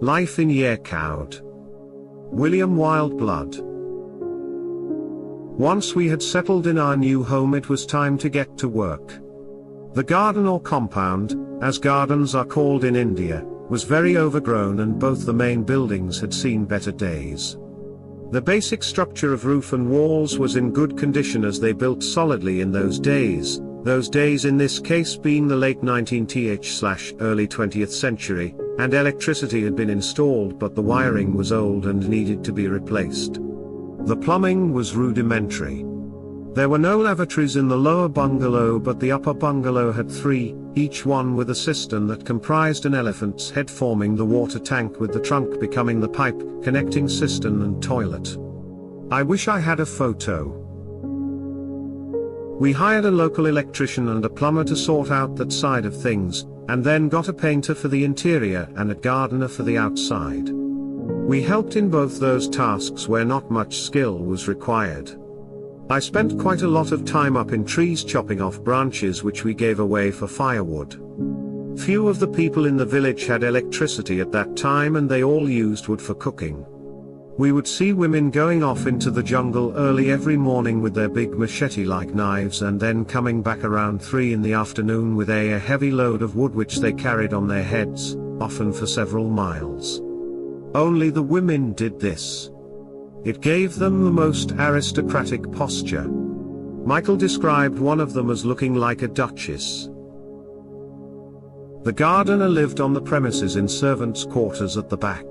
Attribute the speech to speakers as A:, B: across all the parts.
A: Life in Yercaud. William Wildblood. Once we had settled in our new home, it was time to get to work. The garden or compound, as gardens are called in India, was very overgrown and both the main buildings had seen better days. The basic structure of roof and walls was in good condition as they built solidly in those days in this case being the late 19th/early 20th century, and electricity had been installed but the wiring was old and needed to be replaced. The plumbing was rudimentary. There were no lavatories in the lower bungalow, but the upper bungalow had 3, each one with a cistern that comprised an elephant's head forming the water tank, with the trunk becoming the pipe connecting cistern and toilet. I wish I had a photo. We hired a local electrician and a plumber to sort out that side of things, and then got a painter for the interior and a gardener for the outside. We helped in both those tasks where not much skill was required. I spent quite a lot of time up in trees chopping off branches which we gave away for firewood. Few of the people in the village had electricity at that time and they all used wood for cooking. We would see women going off into the jungle early every morning with their big machete-like knives and then coming back around 3 in the afternoon with a heavy load of wood which they carried on their heads, often for several miles. Only the women did this. It gave them the most aristocratic posture. Michael described one of them as looking like a duchess. The gardener lived on the premises in servants' quarters at the back.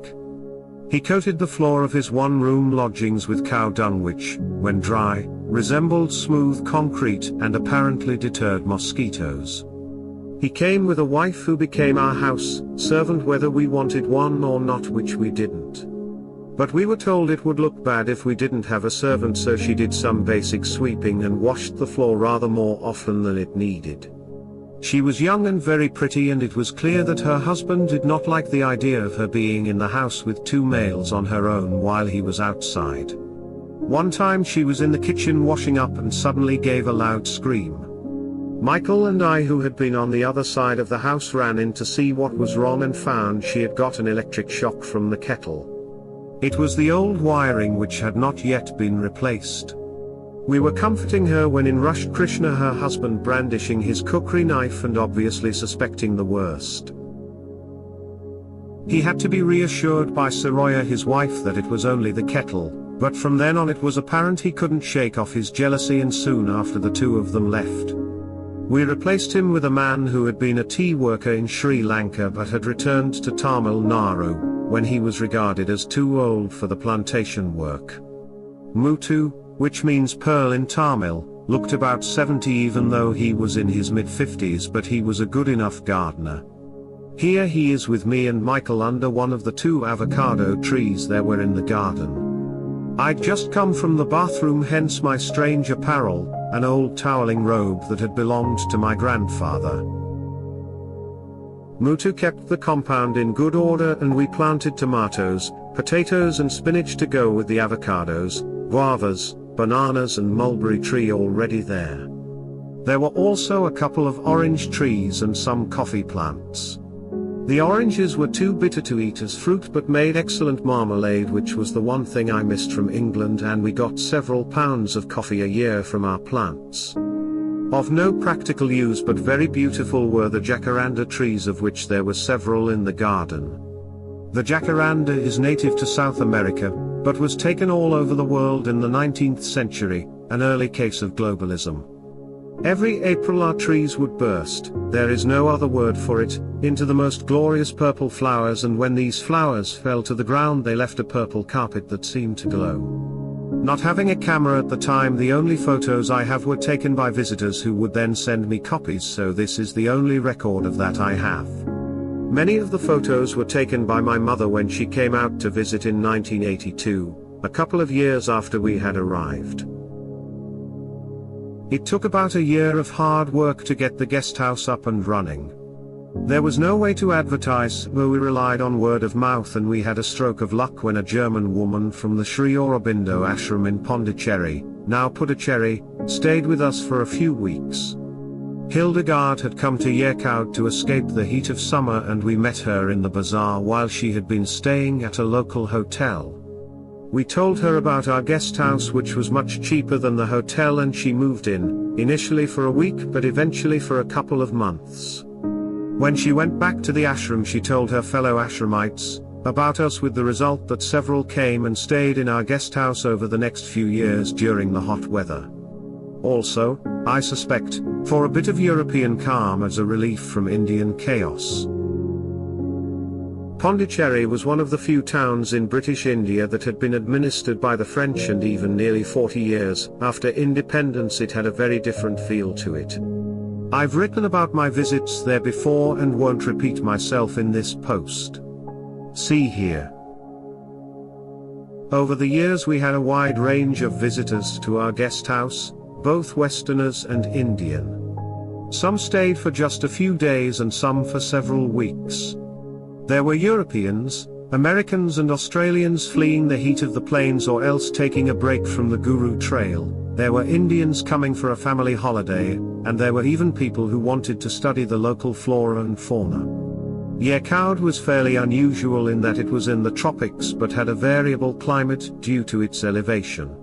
A: He coated the floor of his one-room lodgings with cow dung which, when dry, resembled smooth concrete and apparently deterred mosquitoes. He came with a wife who became our house servant whether we wanted one or not, which we didn't. But we were told it would look bad if we didn't have a servant, so she did some basic sweeping and washed the floor rather more often than it needed. She was young and very pretty, and it was clear that her husband did not like the idea of her being in the house with 2 males on her own while he was outside. One time she was in the kitchen washing up and suddenly gave a loud scream. Michael and I, who had been on the other side of the house, ran in to see what was wrong and found she had got an electric shock from the kettle. It was the old wiring which had not yet been replaced. We were comforting her when in rushed Krishna, her husband, brandishing his cookery knife and obviously suspecting the worst. He had to be reassured by Saroya, his wife, that it was only the kettle, but from then on it was apparent he couldn't shake off his jealousy, and soon after the 2 of them left. We replaced him with a man who had been a tea worker in Sri Lanka but had returned to Tamil Nadu when he was regarded as too old for the plantation work. Muthu, which means pearl in Tamil, looked about 70 even though he was in his mid-50s, but he was a good enough gardener. Here he is with me and Michael under one of the 2 avocado trees there were in the garden. I'd just come from the bathroom, hence my strange apparel, an old toweling robe that had belonged to my grandfather. Muthu kept the compound in good order and we planted tomatoes, potatoes and spinach to go with the avocados, guavas, bananas and mulberry tree already there. There were also a couple of orange trees and some coffee plants. The oranges were too bitter to eat as fruit but made excellent marmalade, which was the one thing I missed from England, and we got several pounds of coffee a year from our plants. Of no practical use but very beautiful were the jacaranda trees, of which there were several in the garden. The jacaranda is native to South America, but was taken all over the world in the 19th century, an early case of globalism. Every April our trees would burst, there is no other word for it, into the most glorious purple flowers, and when these flowers fell to the ground they left a purple carpet that seemed to glow. Not having a camera at the time, the only photos I have were taken by visitors who would then send me copies, so this is the only record of that I have. Many of the photos were taken by my mother when she came out to visit in 1982, a couple of years after we had arrived. It took about a year of hard work to get the guest house up and running. There was no way to advertise, so we relied on word of mouth, and we had a stroke of luck when a German woman from the Sri Aurobindo ashram in Pondicherry, now Puducherry, stayed with us for a few weeks. Hildegard had come to Yercaud to escape the heat of summer, and we met her in the bazaar while she had been staying at a local hotel. We told her about our guest house, which was much cheaper than the hotel, and she moved in, initially for a week but eventually for a couple of months. When she went back to the ashram, she told her fellow ashramites about us, with the result that several came and stayed in our guest house over the next few years during the hot weather. Also, I suspect, for a bit of European calm as a relief from Indian chaos. Pondicherry was one of the few towns in British India that had been administered by the French, and even nearly 40 years after independence it had a very different feel to it. I've written about my visits there before and won't repeat myself in this post. See here. Over the years we had a wide range of visitors to our guest house, both Westerners and Indian. Some stayed for just a few days and some for several weeks. There were Europeans, Americans and Australians fleeing the heat of the plains or else taking a break from the Guru Trail. There were Indians coming for a family holiday, and there were even people who wanted to study the local flora and fauna. Yercaud was fairly unusual in that it was in the tropics but had a variable climate due to its elevation.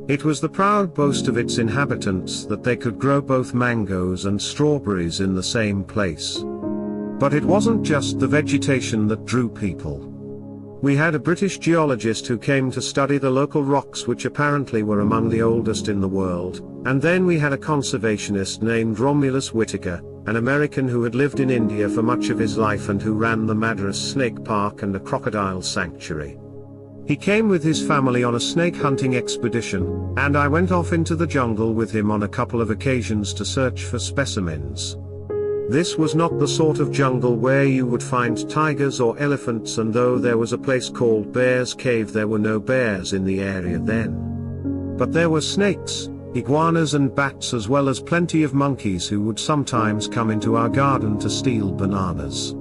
A: It was the proud boast of its inhabitants that they could grow both mangoes and strawberries in the same place. But it wasn't just the vegetation that drew people. We had a British geologist who came to study the local rocks, which apparently were among the oldest in the world, and then we had a conservationist named Romulus Whittaker, an American who had lived in India for much of his life and who ran the Madras Snake Park and a crocodile sanctuary. He came with his family on a snake hunting expedition, and I went off into the jungle with him on a couple of occasions to search for specimens. This was not the sort of jungle where you would find tigers or elephants, and though there was a place called Bear's Cave, there were no bears in the area then. But there were snakes, iguanas and bats, as well as plenty of monkeys who would sometimes come into our garden to steal bananas.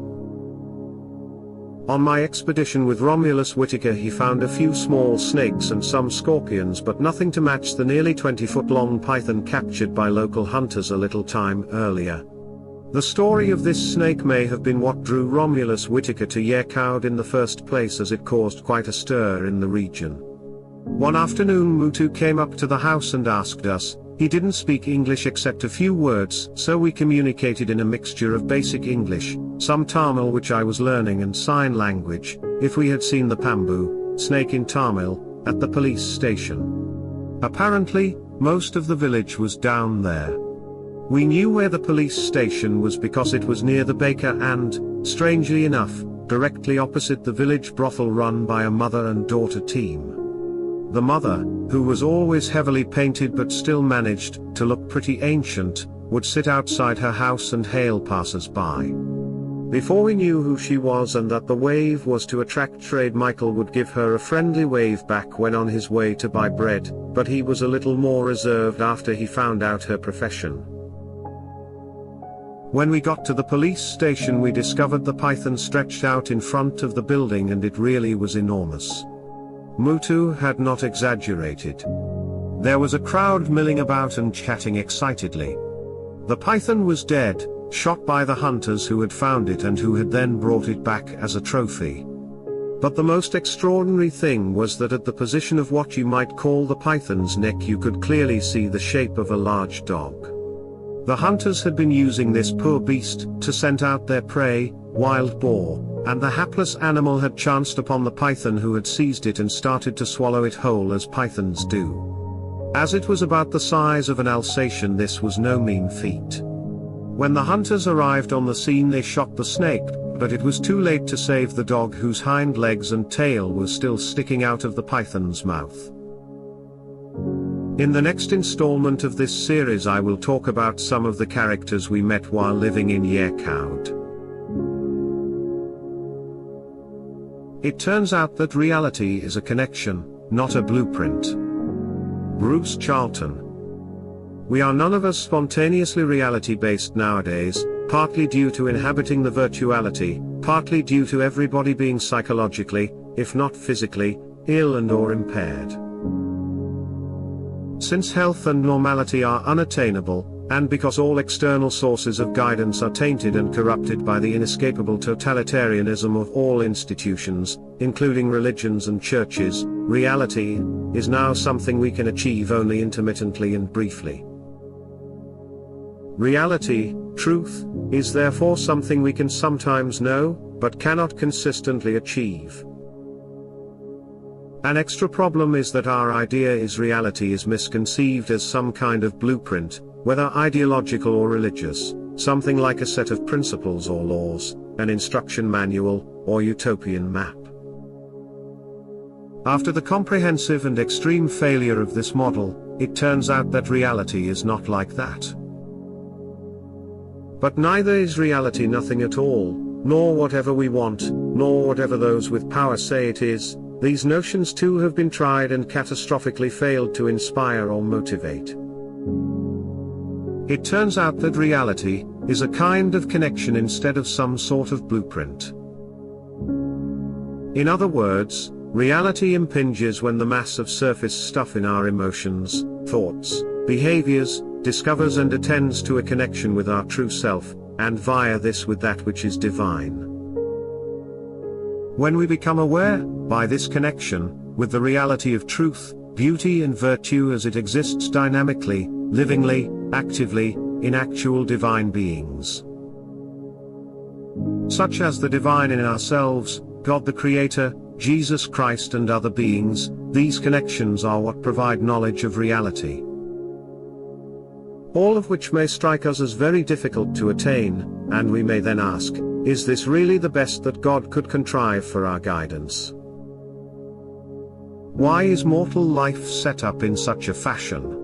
A: On my expedition with Romulus Whittaker, he found a few small snakes and some scorpions, but nothing to match the nearly 20-foot-long python captured by local hunters a little time earlier. The story of this snake may have been what drew Romulus Whittaker to Yercaud in the first place, as it caused quite a stir in the region. One afternoon Mutu came up to the house and asked us. He didn't speak English except a few words, so we communicated in a mixture of basic English, some Tamil which I was learning, and sign language, if we had seen the Pambu, snake in Tamil, at the police station. Apparently, most of the village was down there. We knew where the police station was because it was near the baker and, strangely enough, directly opposite the village brothel run by a mother and daughter team. The mother, who was always heavily painted but still managed to look pretty ancient, would sit outside her house and hail passers-by. Before we knew who she was and that the wave was to attract trade, Michael would give her a friendly wave back when on his way to buy bread, but he was a little more reserved after he found out her profession. When we got to the police station, we discovered the python stretched out in front of the building, and it really was enormous. Mutu had not exaggerated. There was a crowd milling about and chatting excitedly. The python was dead, shot by the hunters who had found it and who had then brought it back as a trophy. But the most extraordinary thing was that at the position of what you might call the python's neck, you could clearly see the shape of a large dog. The hunters had been using this poor beast to scent out their prey, wild boar, and the hapless animal had chanced upon the python, who had seized it and started to swallow it whole, as pythons do. As it was about the size of an Alsatian, this was no mean feat. When the hunters arrived on the scene, they shot the snake, but it was too late to save the dog, whose hind legs and tail were still sticking out of the python's mouth. In the next installment of this series, I will talk about some of the characters we met while living in Yercaud. It turns out that reality is a connection, not a blueprint. Bruce Charlton. We are none of us spontaneously reality-based nowadays, partly due to inhabiting the virtuality, partly due to everybody being psychologically, if not physically, ill and/or impaired. Since health and normality are unattainable, and because all external sources of guidance are tainted and corrupted by the inescapable totalitarianism of all institutions, including religions and churches, reality is now something we can achieve only intermittently and briefly. Reality, truth, is therefore something we can sometimes know, but cannot consistently achieve. An extra problem is that our idea is reality is misconceived as some kind of blueprint, whether ideological or religious, something like a set of principles or laws, an instruction manual, or utopian map. After the comprehensive and extreme failure of this model, it turns out that reality is not like that. But neither is reality nothing at all, nor whatever we want, nor whatever those with power say it is. These notions too have been tried and catastrophically failed to inspire or motivate. It turns out that reality is a kind of connection instead of some sort of blueprint. In other words, reality impinges when the mass of surface stuff in our emotions, thoughts, behaviors, discovers and attends to a connection with our true self, and via this with that which is divine. When we become aware, by this connection, with the reality of truth, beauty and virtue as it exists dynamically, livingly, actively, in actual divine beings, such as the divine in ourselves, God the Creator, Jesus Christ and other beings, these connections are what provide knowledge of reality. All of which may strike us as very difficult to attain, and we may then ask, is this really the best that God could contrive for our guidance? Why is mortal life set up in such a fashion?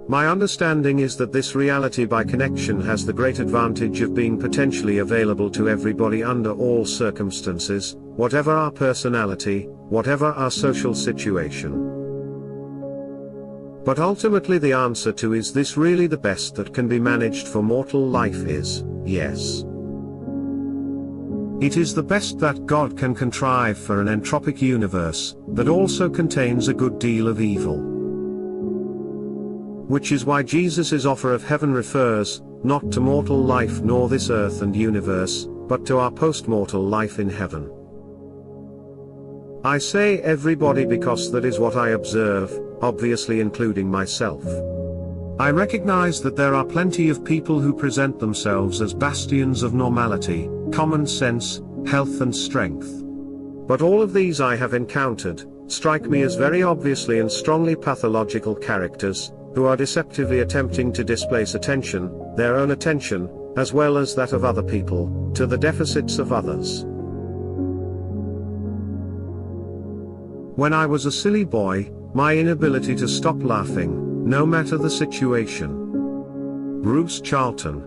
A: My understanding is that this reality by connection has the great advantage of being potentially available to everybody under all circumstances, whatever our personality, whatever our social situation. But ultimately the answer to is this really the best that can be managed for mortal life is, yes. It is the best that God can contrive for an entropic universe, that also contains a good deal of evil. Which is why Jesus' offer of heaven refers, not to mortal life nor this earth and universe, but to our post-mortal life in heaven. I say everybody because that is what I observe, obviously including myself. I recognize that there are plenty of people who present themselves as bastions of normality, common sense, health and strength. But all of these I have encountered, strike me as very obviously and strongly pathological characters, who are deceptively attempting to displace attention, their own attention, as well as that of other people, to the deficits of others. When I was a silly boy, my inability to stop laughing, no matter the situation. Bruce Charlton.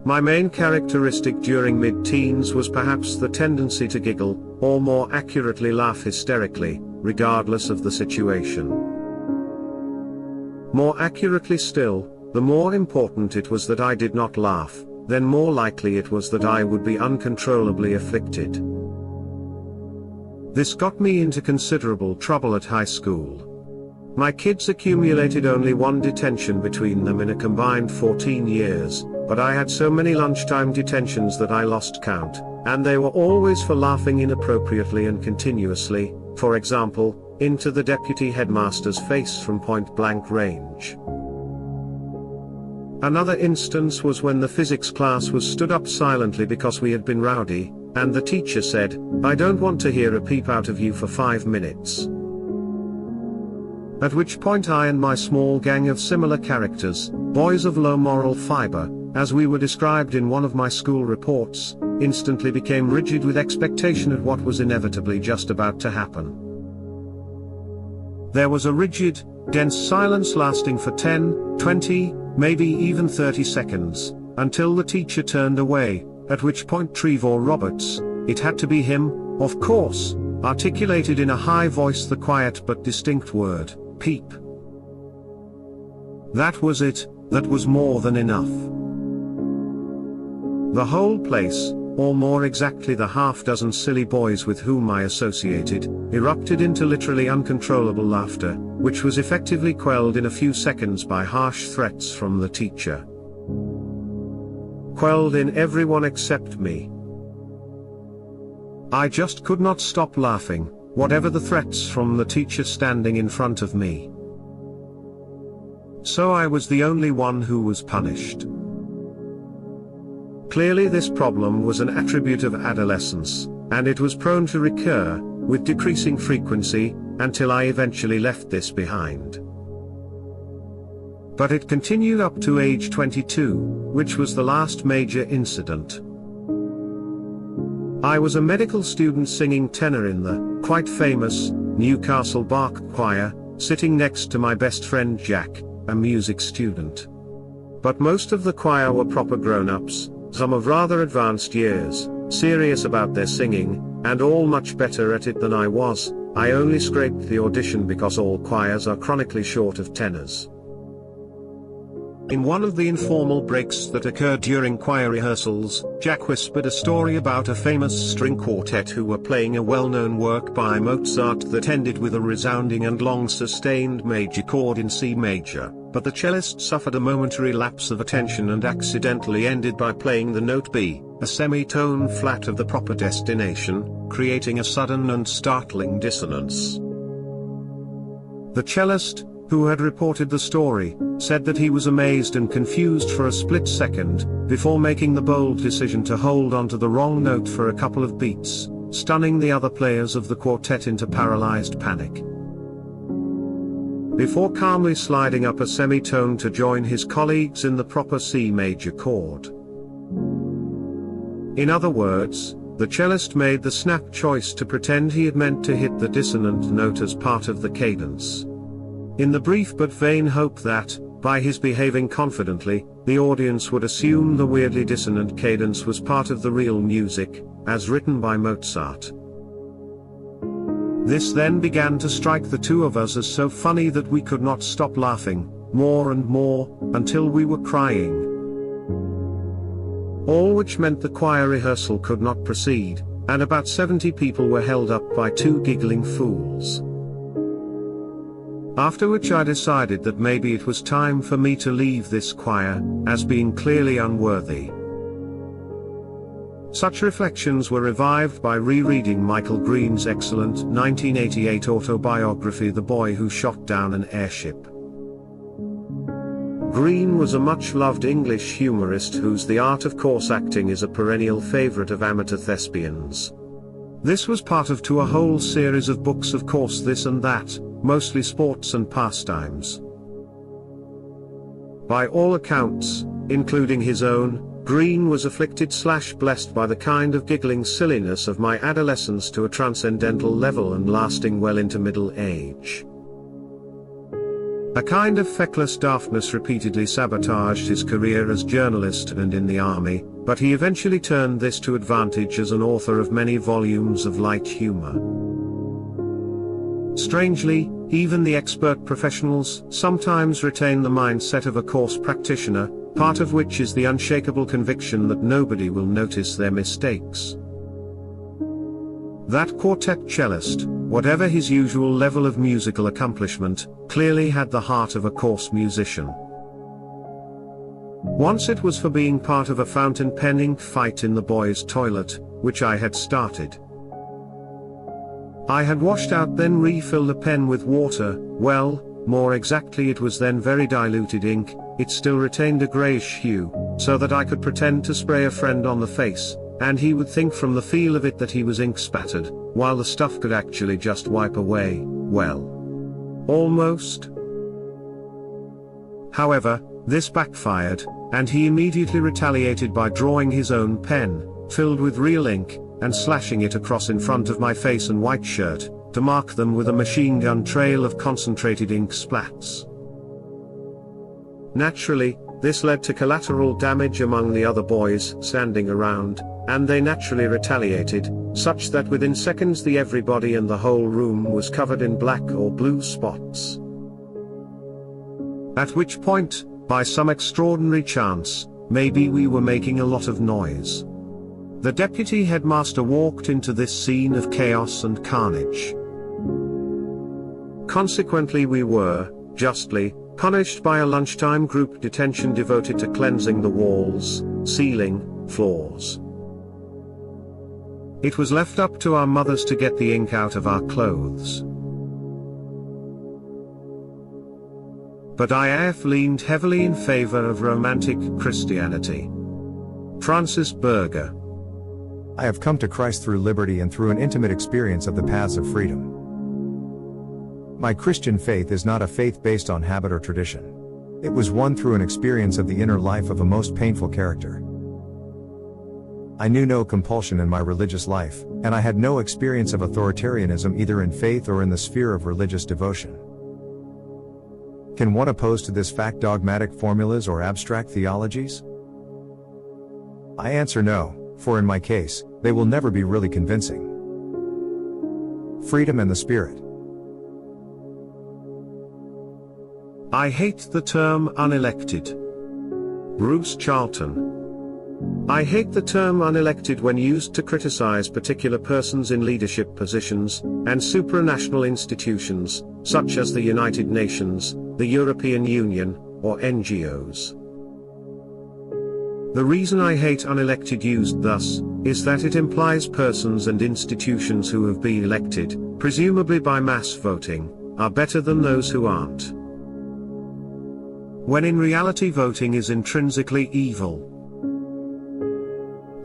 A: My main characteristic during mid-teens was perhaps the tendency to giggle, or more accurately laugh hysterically, regardless of the situation. More accurately still, the more important it was that I did not laugh, then more likely it was that I would be uncontrollably afflicted. This got me into considerable trouble at high school. My kids accumulated only one detention between them in a combined 14 years, but I had so many lunchtime detentions that I lost count, and they were always for laughing inappropriately and continuously, for example, into the deputy headmaster's face from point-blank range. Another instance was when the physics class was stood up silently because we had been rowdy, and the teacher said, "I don't want to hear a peep out of you for 5 minutes." At which point I and my small gang of similar characters, boys of low moral fiber, as we were described in one of my school reports, instantly became rigid with expectation at what was inevitably just about to happen. There was a rigid, dense silence lasting for 10, 20, maybe even 30 seconds, until the teacher turned away, at which point Trevor Roberts, it had to be him, of course, articulated in a high voice the quiet but distinct word, peep. That was it, that was more than enough. The whole place, or more exactly the half-dozen silly boys with whom I associated, erupted into literally uncontrollable laughter, which was effectively quelled in a few seconds by harsh threats from the teacher. Quelled in everyone except me. I just could not stop laughing, whatever the threats from the teacher standing in front of me. So I was the only one who was punished. Clearly this problem was an attribute of adolescence, and it was prone to recur, with decreasing frequency, until I eventually left this behind. But it continued up to age 22, which was the last major incident. I was a medical student singing tenor in the, quite famous, Newcastle Bark Choir, sitting next to my best friend Jack, a music student. But most of the choir were proper grown-ups, some of rather advanced years, serious about their singing, and all much better at it than I was. I only scraped the audition because all choirs are chronically short of tenors. In one of the informal breaks that occurred during choir rehearsals, Jack whispered a story about a famous string quartet who were playing a well-known work by Mozart that ended with a resounding and long-sustained major chord in C major, but the cellist suffered a momentary lapse of attention and accidentally ended by playing the note B, a semitone flat of the proper destination, creating a sudden and startling dissonance. The cellist, who had reported the story, said that he was amazed and confused for a split second, before making the bold decision to hold on to the wrong note for a couple of beats, stunning the other players of the quartet into paralyzed panic. Before calmly sliding up a semitone to join his colleagues in the proper C major chord. In other words, the cellist made the snap choice to pretend he had meant to hit the dissonant note as part of the cadence. In the brief but vain hope that, by his behaving confidently, the audience would assume the weirdly dissonant cadence was part of the real music, as written by Mozart. This then began to strike the two of us as so funny that we could not stop laughing, more and more, until we were crying. All which meant the choir rehearsal could not proceed, and about 70 people were held up by two giggling fools. After which I decided that maybe it was time for me to leave this choir, as being clearly unworthy. Such reflections were revived by rereading Michael Green's excellent 1988 autobiography The Boy Who Shot Down an Airship. Green was a much-loved English humorist whose The Art of Coarse Acting is a perennial favorite of amateur thespians. This was part of a whole series of books of course this and that, mostly sports and pastimes. By all accounts, including his own, Green was afflicted/blessed by the kind of giggling silliness of my adolescence to a transcendental level and lasting well into middle age. A kind of feckless daftness repeatedly sabotaged his career as journalist and in the army, but he eventually turned this to advantage as an author of many volumes of light humor. Strangely, even the expert professionals sometimes retain the mindset of a course practitioner, part of which is the unshakable conviction that nobody will notice their mistakes. That quartet cellist, whatever his usual level of musical accomplishment, clearly had the heart of a coarse musician. Once it was for being part of a fountain pen ink fight in the boys' toilet, which I had started. I had washed out then refilled the pen with water, well, more exactly it was then very diluted ink, it still retained a greyish hue, so that I could pretend to spray a friend on the face, and he would think from the feel of it that he was ink spattered, while the stuff could actually just wipe away, well. Almost. However, this backfired, and he immediately retaliated by drawing his own pen, filled with real ink, and slashing it across in front of my face and white shirt, to mark them with a machine gun trail of concentrated ink splats. Naturally, this led to collateral damage among the other boys standing around, and they naturally retaliated, such that within seconds everybody in the whole room was covered in black or blue spots. At which point, by some extraordinary chance, maybe we were making a lot of noise. The deputy headmaster walked into this scene of chaos and carnage. consequently we were, justly, punished by a lunchtime group detention devoted to cleansing the walls, ceiling, floors. It was left up to our mothers to get the ink out of our clothes. But IF leaned heavily in favor of romantic Christianity. Francis Berger.
B: I have come to Christ through liberty and through an intimate experience of the paths of freedom. My Christian faith is not a faith based on habit or tradition. It was won through an experience of the inner life of a most painful character. I knew no compulsion in my religious life, and I had no experience of authoritarianism either in faith or in the sphere of religious devotion. Can one oppose to this fact dogmatic formulas or abstract theologies? I answer no, for in my case, they will never be really convincing. Freedom and the Spirit.
A: I hate the term unelected. Bruce Charlton. I hate the term unelected when used to criticize particular persons in leadership positions, and supranational institutions, such as the United Nations, the European Union, or NGOs. The reason I hate unelected used thus, is that it implies persons and institutions who have been elected, presumably by mass voting, are better than those who aren't. When in reality voting is intrinsically evil.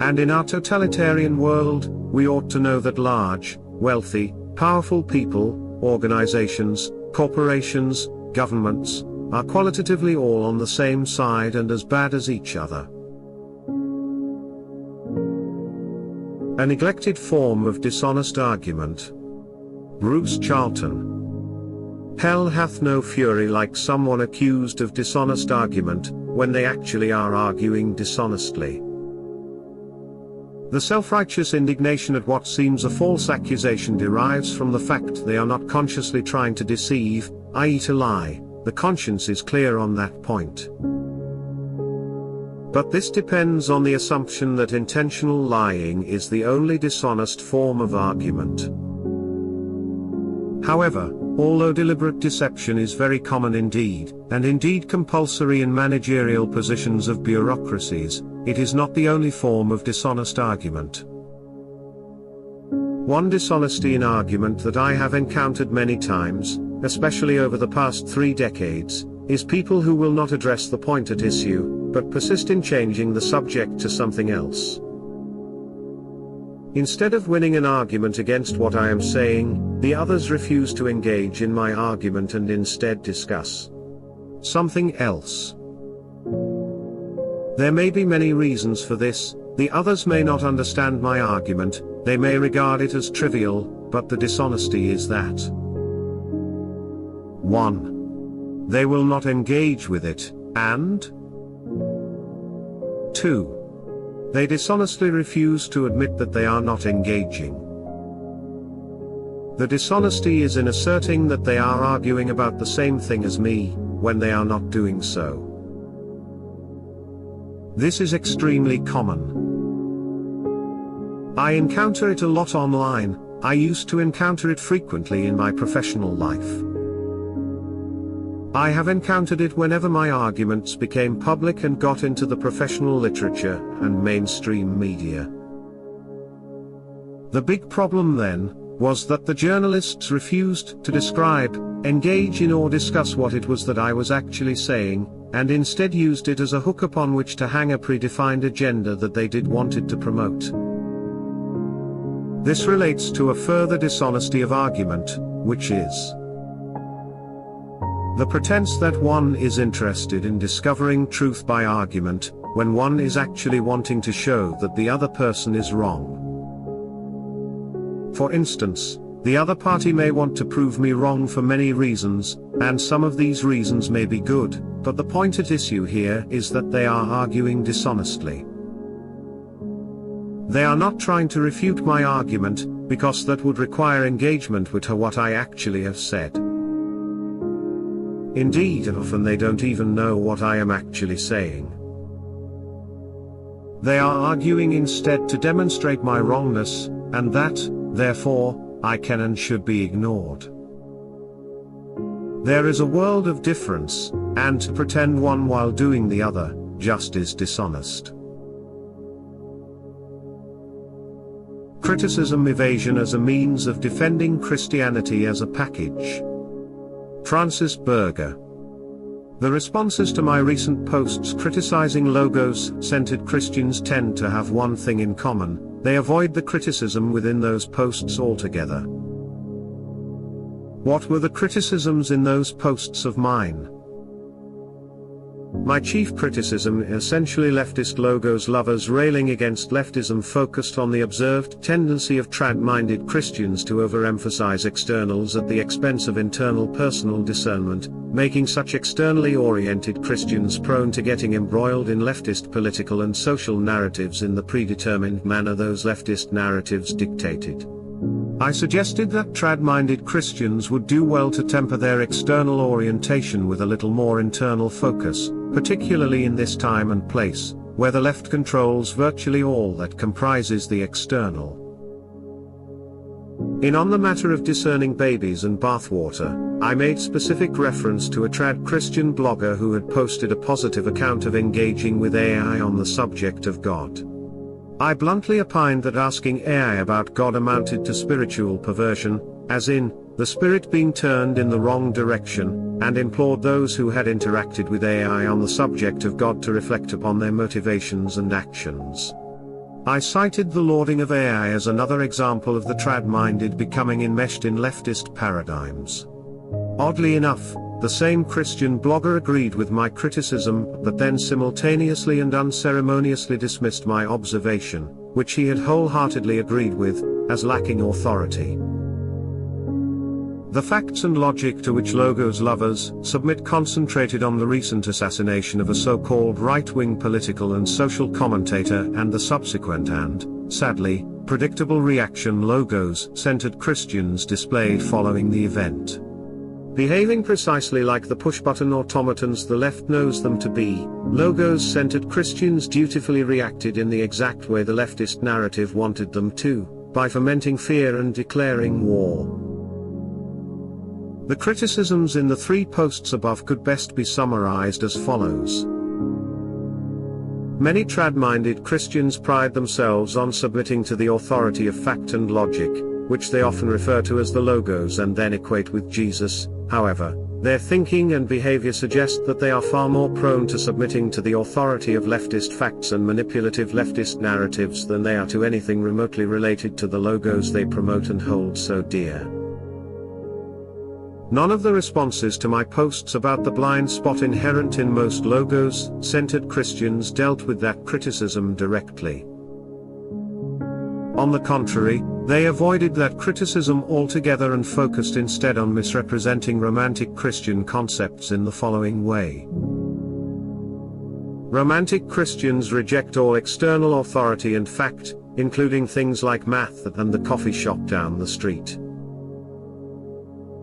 A: And in our totalitarian world, we ought to know that large, wealthy, powerful people, organizations, corporations, governments, are qualitatively all on the same side and as bad as each other. A neglected form of dishonest argument. Bruce Charlton. Hell hath no fury like someone accused of dishonest argument, when they actually are arguing dishonestly. The self-righteous indignation at what seems a false accusation derives from the fact they are not consciously trying to deceive, i.e. to lie. The conscience is clear on that point. But this depends on the assumption that intentional lying is the only dishonest form of argument. However, although deliberate deception is very common indeed, and indeed compulsory in managerial positions of bureaucracies, it is not the only form of dishonest argument. One dishonesty in argument that I have encountered many times, especially over the past 3 decades, is people who will not address the point at issue, but persist in changing the subject to something else. Instead of winning an argument against what I am saying, the others refuse to engage in my argument and instead discuss something else. There may be many reasons for this. The others may not understand my argument, they may regard it as trivial, but the dishonesty is that 1. They will not engage with it, and 2. They dishonestly refuse to admit that they are not engaging. The dishonesty is in asserting that they are arguing about the same thing as me, when they are not doing so. This is extremely common. I encounter it a lot online. I used to encounter it frequently in my professional life. I have encountered it whenever my arguments became public and got into the professional literature and mainstream media. The big problem then was that the journalists refused to describe, engage in or discuss what it was that I was actually saying, and instead used it as a hook upon which to hang a predefined agenda that they did wanted to promote. This relates to a further dishonesty of argument, which is the pretense that one is interested in discovering truth by argument, when one is actually wanting to show that the other person is wrong. For instance, the other party may want to prove me wrong for many reasons, and some of these reasons may be good, but the point at issue here is that they are arguing dishonestly. They are not trying to refute my argument, because that would require engagement with what I actually have said. Indeed, often they don't even know what I am actually saying. They are arguing instead to demonstrate my wrongness, and that, therefore, I can and should be ignored. There is a world of difference, and to pretend one while doing the other, just is dishonest. Criticism evasion as a means of defending Christianity as a package. Francis Berger. The responses to my recent posts criticizing logos-centered Christians tend to have one thing in common: they avoid the criticism within those posts altogether. What were the criticisms in those posts of mine? My chief criticism, essentially leftist logos lovers railing against leftism, focused on the observed tendency of trad-minded Christians to overemphasize externals at the expense of internal personal discernment, making such externally oriented Christians prone to getting embroiled in leftist political and social narratives in the predetermined manner those leftist narratives dictated. I suggested that trad-minded Christians would do well to temper their external orientation with a little more internal focus, particularly in this time and place, where the left controls virtually all that comprises the external. On the matter of discerning babies and bathwater, I made specific reference to a trad Christian blogger who had posted a positive account of engaging with AI on the subject of God. I bluntly opined that asking AI about God amounted to spiritual perversion, as in, the spirit being turned in the wrong direction, and implored those who had interacted with AI on the subject of God to reflect upon their motivations and actions. I cited the lauding of AI as another example of the trad-minded becoming enmeshed in leftist paradigms. Oddly enough, the same Christian blogger agreed with my criticism, but then simultaneously and unceremoniously dismissed my observation, which he had wholeheartedly agreed with, as lacking authority. The facts and logic to which logos lovers submit concentrated on the recent assassination of a so-called right-wing political and social commentator and the subsequent and, sadly, predictable reaction logos-centered Christians displayed following the event. Behaving precisely like the push-button automatons the left knows them to be, logos-centered Christians dutifully reacted in the exact way the leftist narrative wanted them to, by fomenting fear and declaring war. The criticisms in the 3 posts above could best be summarized as follows. Many trad-minded Christians pride themselves on submitting to the authority of fact and logic, which they often refer to as the logos and then equate with Jesus. However, their thinking and behavior suggest that they are far more prone to submitting to the authority of leftist facts and manipulative leftist narratives than they are to anything remotely related to the logos they promote and hold so dear. None of the responses to my posts about the blind spot inherent in most logos-centered Christians dealt with that criticism directly. On the contrary, they avoided that criticism altogether and focused instead on misrepresenting romantic Christian concepts in the following way. Romantic Christians reject all external authority and fact, including things like math and the coffee shop down the street.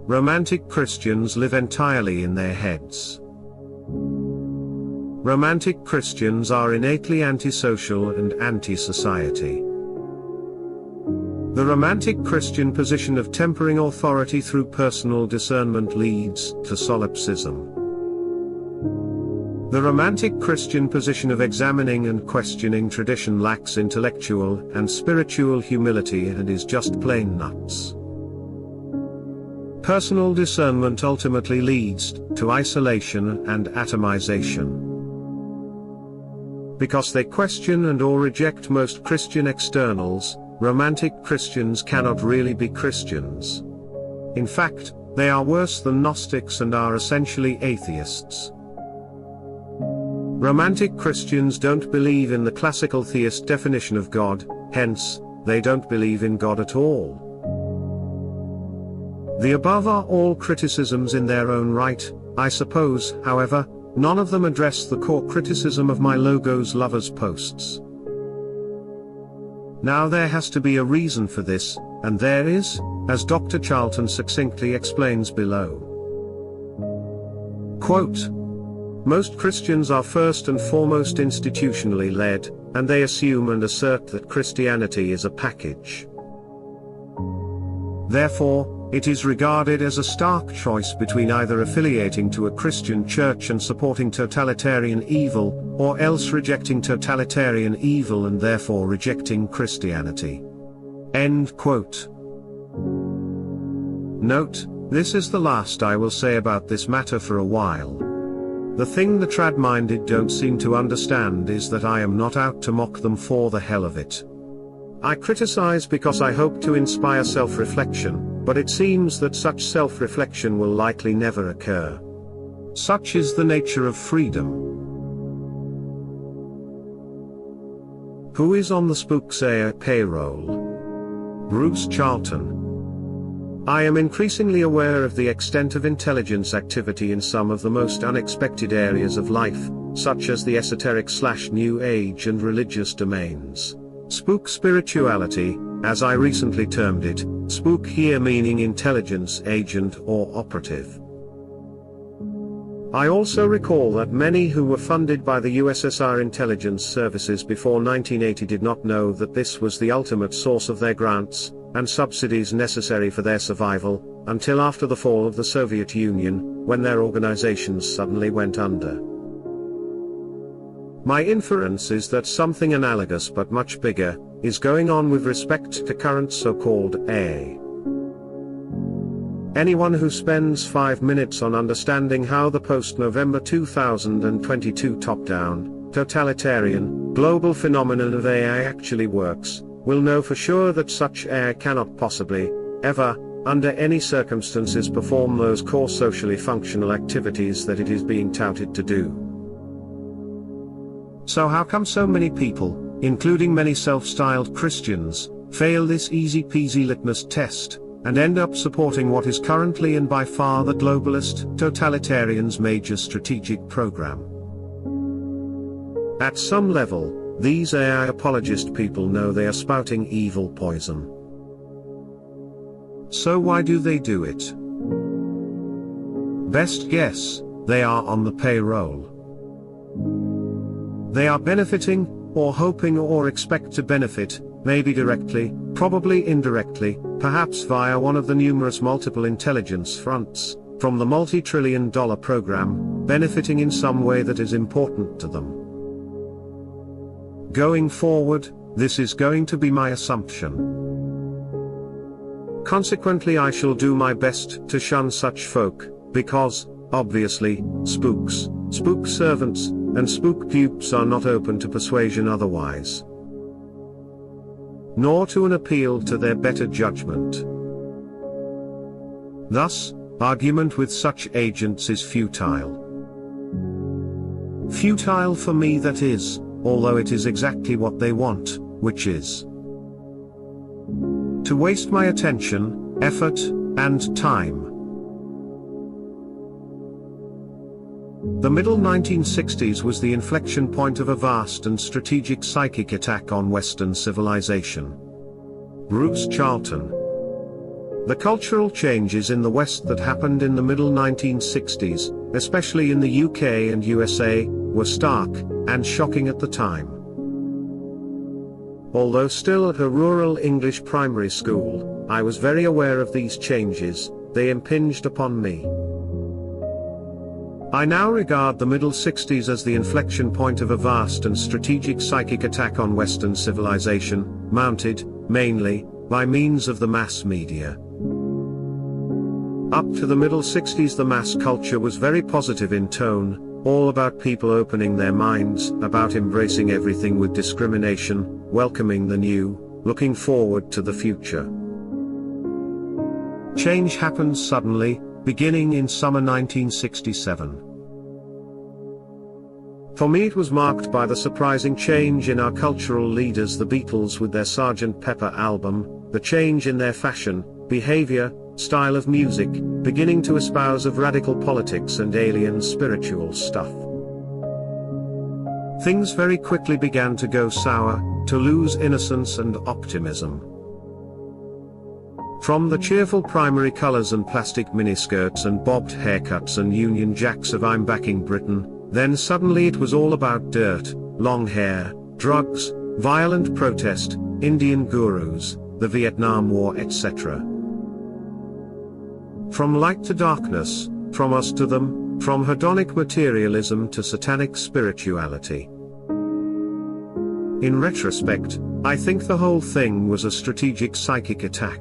A: Romantic Christians live entirely in their heads. Romantic Christians are innately antisocial and anti-society. The romantic Christian position of tempering authority through personal discernment leads to solipsism. The romantic Christian position of examining and questioning tradition lacks intellectual and spiritual humility and is just plain nuts. Personal discernment ultimately leads to isolation and atomization. Because they question and/or reject most Christian externals, romantic Christians cannot really be Christians. In fact, they are worse than Gnostics and are essentially atheists. Romantic Christians don't believe in the classical theist definition of God, hence, they don't believe in God at all. The above are all criticisms in their own right, I suppose. However, none of them address the core criticism of my logos lovers posts. Now there has to be a reason for this, and there is, as Dr. Charlton succinctly explains below. Quote, "Most Christians are first and foremost institutionally led, and they assume and assert that Christianity is a package. Therefore, it is regarded as a stark choice between either affiliating to a Christian church and supporting totalitarian evil, or else rejecting totalitarian evil and therefore rejecting Christianity. End quote. Note, this is the last I will say about this matter for a while. The thing the trad-minded don't seem to understand is that I am not out to mock them for the hell of it. I criticize because I hope to inspire self-reflection, but it seems that such self-reflection will likely never occur. Such is the nature of freedom. Who is on the spooks payroll? Bruce Charlton. I am increasingly aware of the extent of intelligence activity in some of the most unexpected areas of life, such as the esoteric/New Age and religious domains. Spook spirituality, as I recently termed it, spook here meaning intelligence agent or operative. I also recall that many who were funded by the USSR intelligence services before 1980 did not know that this was the ultimate source of their grants and subsidies necessary for their survival, until after the fall of the Soviet Union, when their organizations suddenly went under. My inference is that something analogous but much bigger is going on with respect to current so-called A. Anyone who spends 5 minutes on understanding how the post-November 2022 top-down, totalitarian, global phenomenon of AI actually works, will know for sure that such AI cannot possibly, ever, under any circumstances perform those core socially functional activities that it is being touted to do. So how come so many people, including many self-styled Christians, fail this easy-peasy litmus test, and end up supporting what is currently and by far the globalist, totalitarian's major strategic program? At some level, these AI apologist people know they are spouting evil poison. So why do they do it? Best guess, they are on the payroll. They are benefiting, or hoping or expect to benefit, maybe directly, probably indirectly, perhaps via one of the numerous multiple intelligence fronts, from the multi-trillion-dollar program, benefiting in some way that is important to them. Going forward, this is going to be my assumption. Consequently, I shall do my best to shun such folk, because, obviously, spooks, spook servants, and spook dupes are not open to persuasion otherwise, nor to an appeal to their better judgment. Thus, argument with such agents is futile. Futile for me, that is, although it is exactly what they want, which is to waste my attention, effort, and time. The middle 1960s was the inflection point of a vast and strategic psychic attack on Western civilization. Bruce Charlton. The cultural changes in the West that happened in the middle 1960s, especially in the UK and USA, were stark and shocking at the time. Although still at a rural English primary school, I was very aware of these changes. They impinged upon me. I now regard the middle 60s as the inflection point of a vast and strategic psychic attack on Western civilization, mounted, mainly, by means of the mass media. Up to the middle 60s, the mass culture was very positive in tone, all about people opening their minds, about embracing everything with discrimination, welcoming the new, looking forward to the future. Change happened suddenly, beginning in summer 1967. For me, it was marked by the surprising change in our cultural leaders, the Beatles with their Sgt. Pepper album, the change in their fashion, behavior, style of music, beginning to espouse of radical politics and alien spiritual stuff. Things very quickly began to go sour, to lose innocence and optimism. From the cheerful primary colors and plastic miniskirts and bobbed haircuts and Union Jacks of I'm Backing Britain, then suddenly it was all about dirt, long hair, drugs, violent protest, Indian gurus, the Vietnam War, etc. From light to darkness, from us to them, from hedonic materialism to satanic spirituality. In retrospect, I think the whole thing was a strategic psychic attack.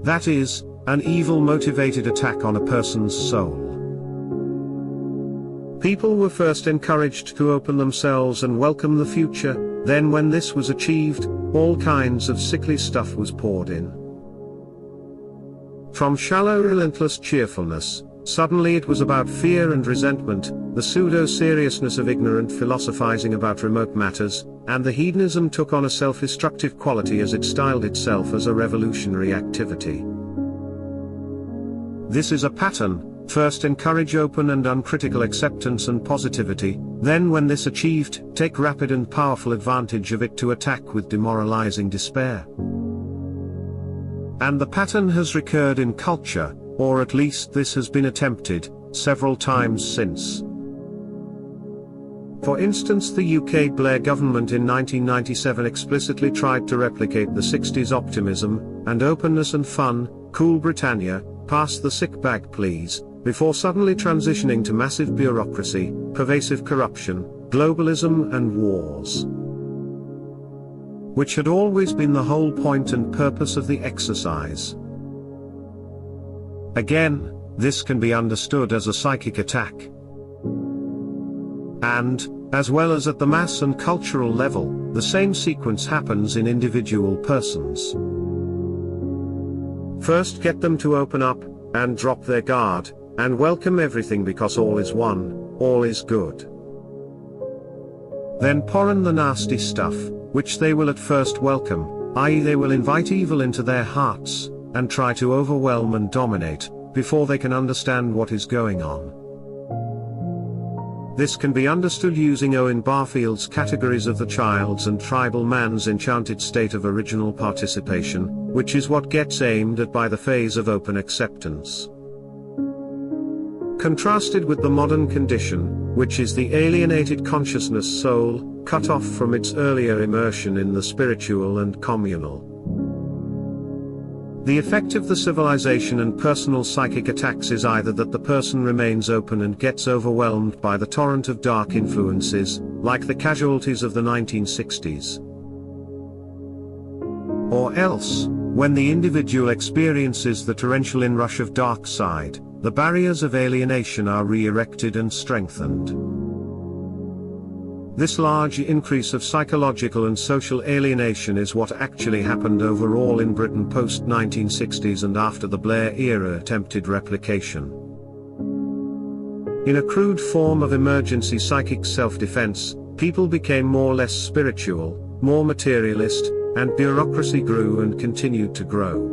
A: That is, an evil motivated attack on a person's soul. People were first encouraged to open themselves and welcome the future, then when this was achieved, all kinds of sickly stuff was poured in. From shallow relentless cheerfulness, suddenly it was about fear and resentment, the pseudo-seriousness of ignorant philosophizing about remote matters, and the hedonism took on a self-destructive quality as it styled itself as a revolutionary activity. This is a pattern: first encourage open and uncritical acceptance and positivity, then when this achieved, take rapid and powerful advantage of it to attack with demoralizing despair. And the pattern has recurred in culture, or at least this has been attempted, several times since. For instance, the UK Blair government in 1997 explicitly tried to replicate the 60s optimism, and openness and fun, cool Britannia, pass the sick bag please, before suddenly transitioning to massive bureaucracy, pervasive corruption, globalism and wars. Which had always been the whole point and purpose of the exercise. Again, this can be understood as a psychic attack. And, as well as at the mass and cultural level, the same sequence happens in individual persons. First get them to open up, and drop their guard, and welcome everything because all is one, all is good. Then pour in the nasty stuff, which they will at first welcome, i.e. they will invite evil into their hearts, and try to overwhelm and dominate, before they can understand what is going on. This can be understood using Owen Barfield's categories of the child's and tribal man's enchanted state of original participation, which is what gets aimed at by the phase of open acceptance. Contrasted with the modern condition, which is the alienated consciousness soul, cut off from its earlier immersion in the spiritual and communal. The effect of the civilization and personal psychic attacks is either that the person remains open and gets overwhelmed by the torrent of dark influences, like the casualties of the 1960s. Or else, when the individual experiences the torrential inrush of dark side, the barriers of alienation are re-erected and strengthened. This large increase of psychological and social alienation is what actually happened overall in Britain post-1960s and after the Blair era attempted replication. In a crude form of emergency psychic self-defense, people became more or less spiritual, more materialist, and bureaucracy grew and continued to grow.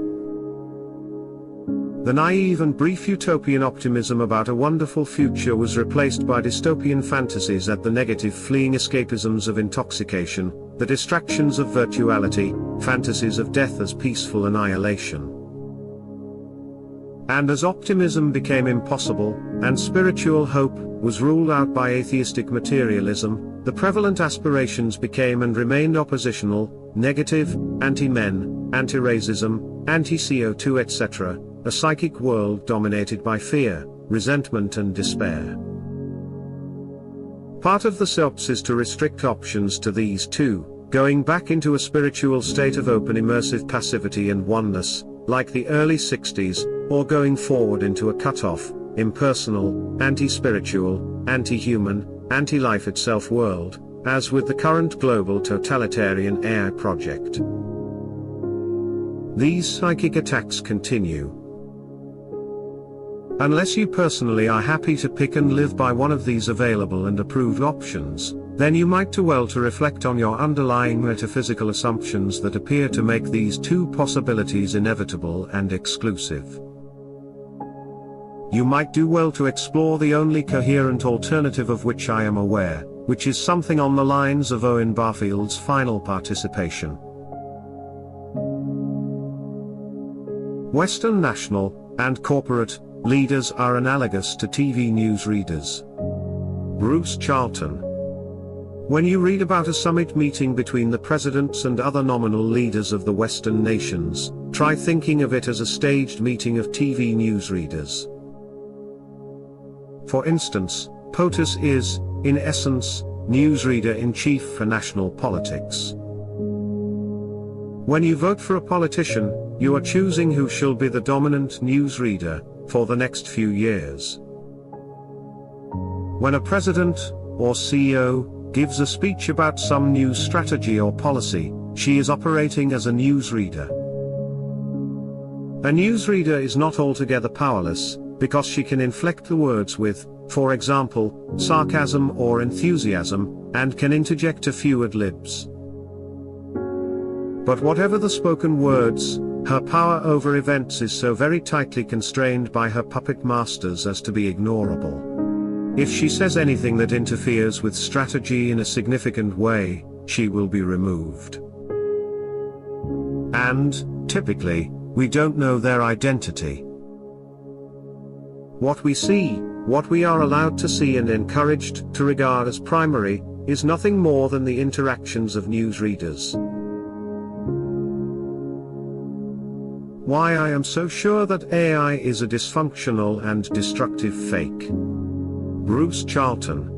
A: The naive and brief utopian optimism about a wonderful future was replaced by dystopian fantasies at the negative fleeing escapisms of intoxication, the distractions of virtuality, fantasies of death as peaceful annihilation. And as optimism became impossible, and spiritual hope was ruled out by atheistic materialism, the prevalent aspirations became and remained oppositional, negative, anti-men, anti-racism, anti-CO2 etc., a psychic world dominated by fear, resentment and despair. Part of the SOPs is to restrict options to these two, going back into a spiritual state of open immersive passivity and oneness, like the early 60s, or going forward into a cut-off, impersonal, anti-spiritual, anti-human, anti-life itself world, as with the current global totalitarian AI project. These psychic attacks continue. Unless you personally are happy to pick and live by one of these available and approved options, then you might do well to reflect on your underlying metaphysical assumptions that appear to make these two possibilities inevitable and exclusive. You might do well to explore the only coherent alternative of which I am aware, which is something on the lines of Owen Barfield's final participation. Western national and corporate leaders are analogous to TV newsreaders. Bruce Charlton. When you read about a summit meeting between the presidents and other nominal leaders of the Western nations, try thinking of it as a staged meeting of TV newsreaders. For instance, POTUS is, in essence, newsreader-in-chief for national politics. When you vote for a politician, you are choosing who shall be the dominant newsreader for the next few years. When a president, or CEO, gives a speech about some news strategy or policy, she is operating as a newsreader. A newsreader is not altogether powerless, because she can inflect the words with, for example, sarcasm or enthusiasm, and can interject a few ad-libs. But whatever the spoken words, her power over events is so very tightly constrained by her puppet masters as to be ignorable. If she says anything that interferes with strategy in a significant way, she will be removed. And, typically, we don't know their identity. What we see, what we are allowed to see and encouraged to regard as primary, is nothing more than the interactions of newsreaders. Why I am so sure that AI is a dysfunctional and destructive fake. Bruce Charlton.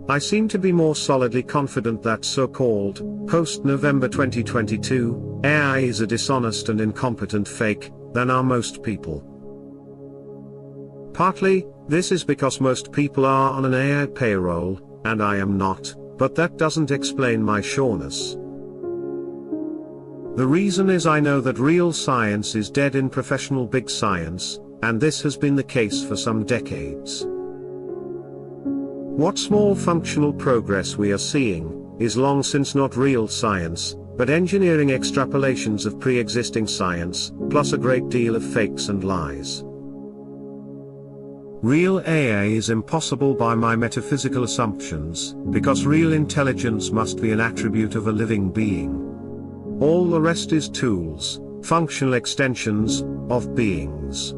A: I seem to be more solidly confident that so-called, post-November 2022, AI is a dishonest and incompetent fake, than are most people. Partly, this is because most people are on an AI payroll, and I am not, but that doesn't explain my sureness. The reason is I know that real science is dead in professional big science, and this has been the case for some decades. What small functional progress we are seeing, is long since not real science, but engineering extrapolations of pre-existing science, plus a great deal of fakes and lies. Real AI is impossible by my metaphysical assumptions, because real intelligence must be an attribute of a living being. All the rest is tools, functional extensions, of beings.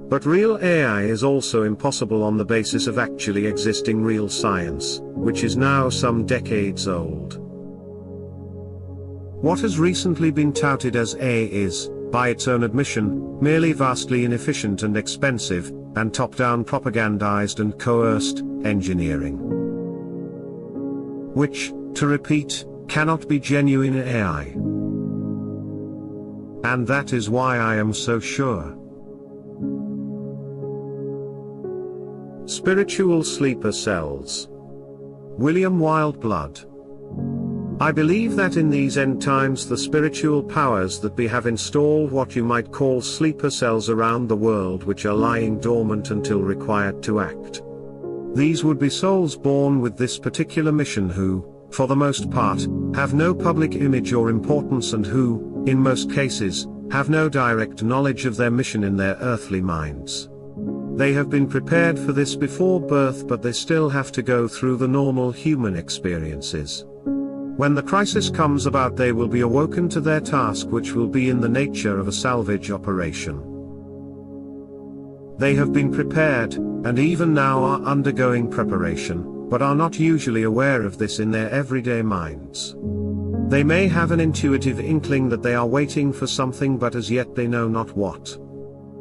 A: But real AI is also impossible on the basis of actually existing real science, which is now some decades old. What has recently been touted as AI is, by its own admission, merely vastly inefficient and expensive, and top-down propagandized and coerced, engineering. Which, to repeat, cannot be genuine AI. And that is why I am so sure. Spiritual sleeper cells. William Wildblood. I believe that in these end times the spiritual powers that be have installed what you might call sleeper cells around the world which are lying dormant until required to act. These would be souls born with this particular mission who, for the most part, have no public image or importance and who, in most cases, have no direct knowledge of their mission in their earthly minds. They have been prepared for this before birth, but they still have to go through the normal human experiences. When the crisis comes about, they will be awoken to their task, which will be in the nature of a salvage operation. They have been prepared, and even now are undergoing preparation, but are not usually aware of this in their everyday minds. They may have an intuitive inkling that they are waiting for something, but as yet they know not what.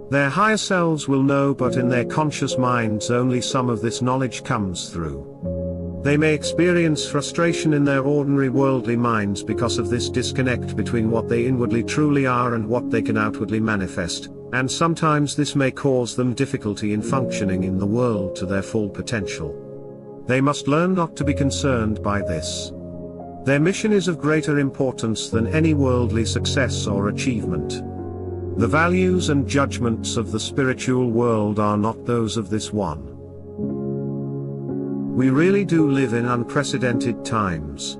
A: Their higher selves will know, but in their conscious minds only some of this knowledge comes through. They may experience frustration in their ordinary worldly minds because of this disconnect between what they inwardly truly are and what they can outwardly manifest, and sometimes this may cause them difficulty in functioning in the world to their full potential. They must learn not to be concerned by this. Their mission is of greater importance than any worldly success or achievement. The values and judgments of the spiritual world are not those of this one. We really do live in unprecedented times.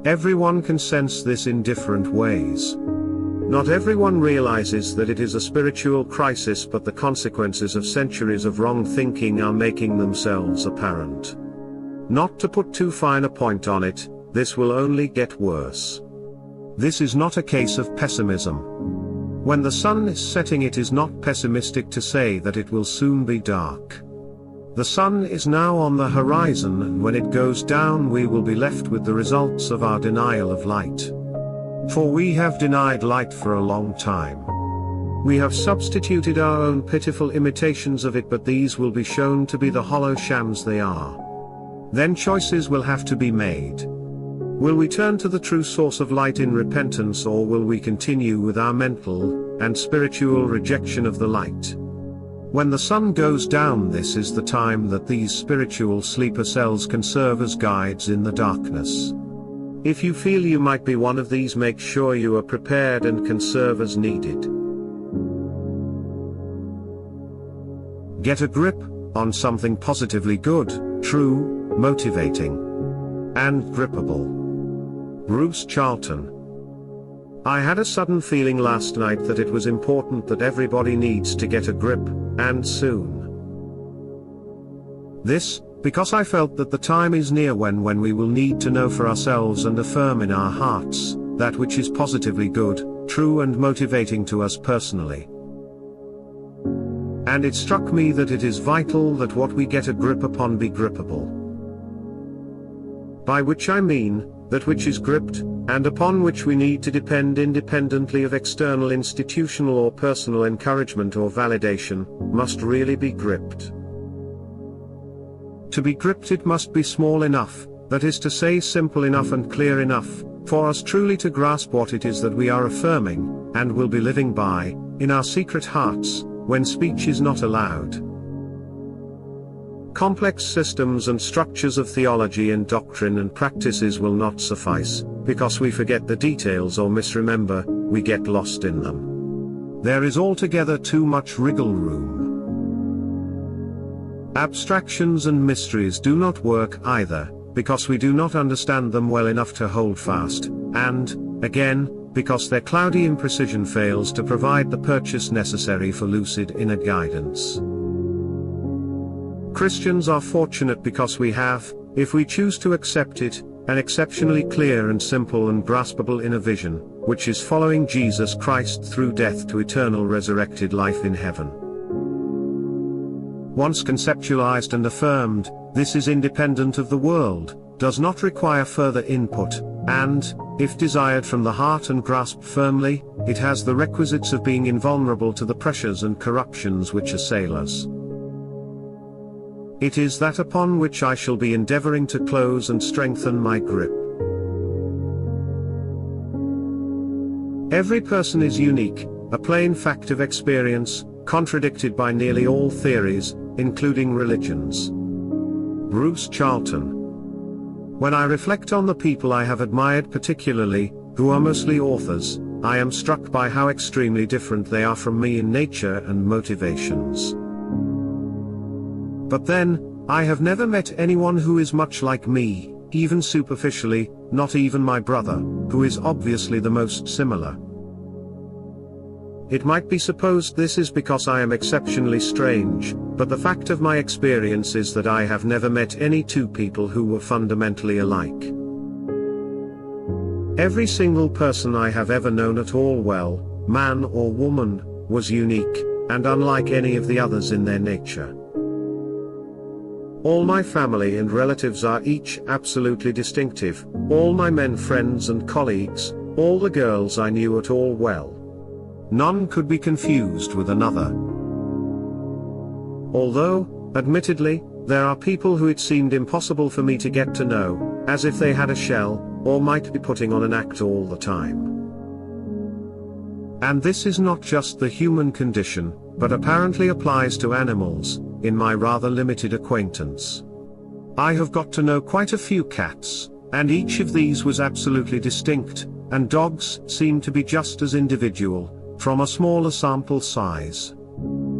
A: Everyone can sense this in different ways. Not everyone realizes that it is a spiritual crisis, but the consequences of centuries of wrong thinking are making themselves apparent. Not to put too fine a point on it, this will only get worse. This is not a case of pessimism. When the sun is setting, it is not pessimistic to say that it will soon be dark. The sun is now on the horizon, and when it goes down we will be left with the results of our denial of light. For we have denied light for a long time. We have substituted our own pitiful imitations of it, but these will be shown to be the hollow shams they are. Then choices will have to be made. Will we turn to the true source of light in repentance, or will we continue with our mental and spiritual rejection of the light? When the sun goes down, this is the time that these spiritual sleeper cells can serve as guides in the darkness. If you feel you might be one of these, make sure you are prepared and can serve as needed. Get a grip on something positively good, true, motivating, and grippable. Bruce Charlton. I had a sudden feeling last night that it was important that everybody needs to get a grip, and soon. This, because I felt that the time is near when we will need to know for ourselves and affirm in our hearts that which is positively good, true and motivating to us personally. And it struck me that it is vital that what we get a grip upon be grippable. By which I mean, that which is gripped, and upon which we need to depend independently of external institutional or personal encouragement or validation, must really be gripped. To be gripped, it must be small enough, that is to say simple enough and clear enough, for us truly to grasp what it is that we are affirming, and will be living by, in our secret hearts, when speech is not allowed. Complex systems and structures of theology and doctrine and practices will not suffice, because we forget the details or misremember, we get lost in them. There is altogether too much wriggle room. Abstractions and mysteries do not work either, because we do not understand them well enough to hold fast, and, again, because their cloudy imprecision fails to provide the purchase necessary for lucid inner guidance. Christians are fortunate because we have, if we choose to accept it, an exceptionally clear and simple and graspable inner vision, which is following Jesus Christ through death to eternal resurrected life in heaven. Once conceptualized and affirmed, this is independent of the world, does not require further input, and, if desired from the heart and grasped firmly, it has the requisites of being invulnerable to the pressures and corruptions which assail us. It is that upon which I shall be endeavoring to close and strengthen my grip. Every person is unique, a plain fact of experience, contradicted by nearly all theories, including religions. Bruce Charlton. When I reflect on the people I have admired particularly, who are mostly authors, I am struck by how extremely different they are from me in nature and motivations. But then, I have never met anyone who is much like me, even superficially, not even my brother, who is obviously the most similar. It might be supposed this is because I am exceptionally strange, but the fact of my experience is that I have never met any two people who were fundamentally alike. Every single person I have ever known at all, well, man or woman, was unique, and unlike any of the others in their nature. All my family and relatives are each absolutely distinctive, all my men friends and colleagues, all the girls I knew at all, well. None could be confused with another. Although, admittedly, there are people who it seemed impossible for me to get to know, as if they had a shell, or might be putting on an act all the time. And this is not just the human condition, but apparently applies to animals, in my rather limited acquaintance. I have got to know quite a few cats, and each of these was absolutely distinct, and dogs seemed to be just as individual, from a smaller sample size.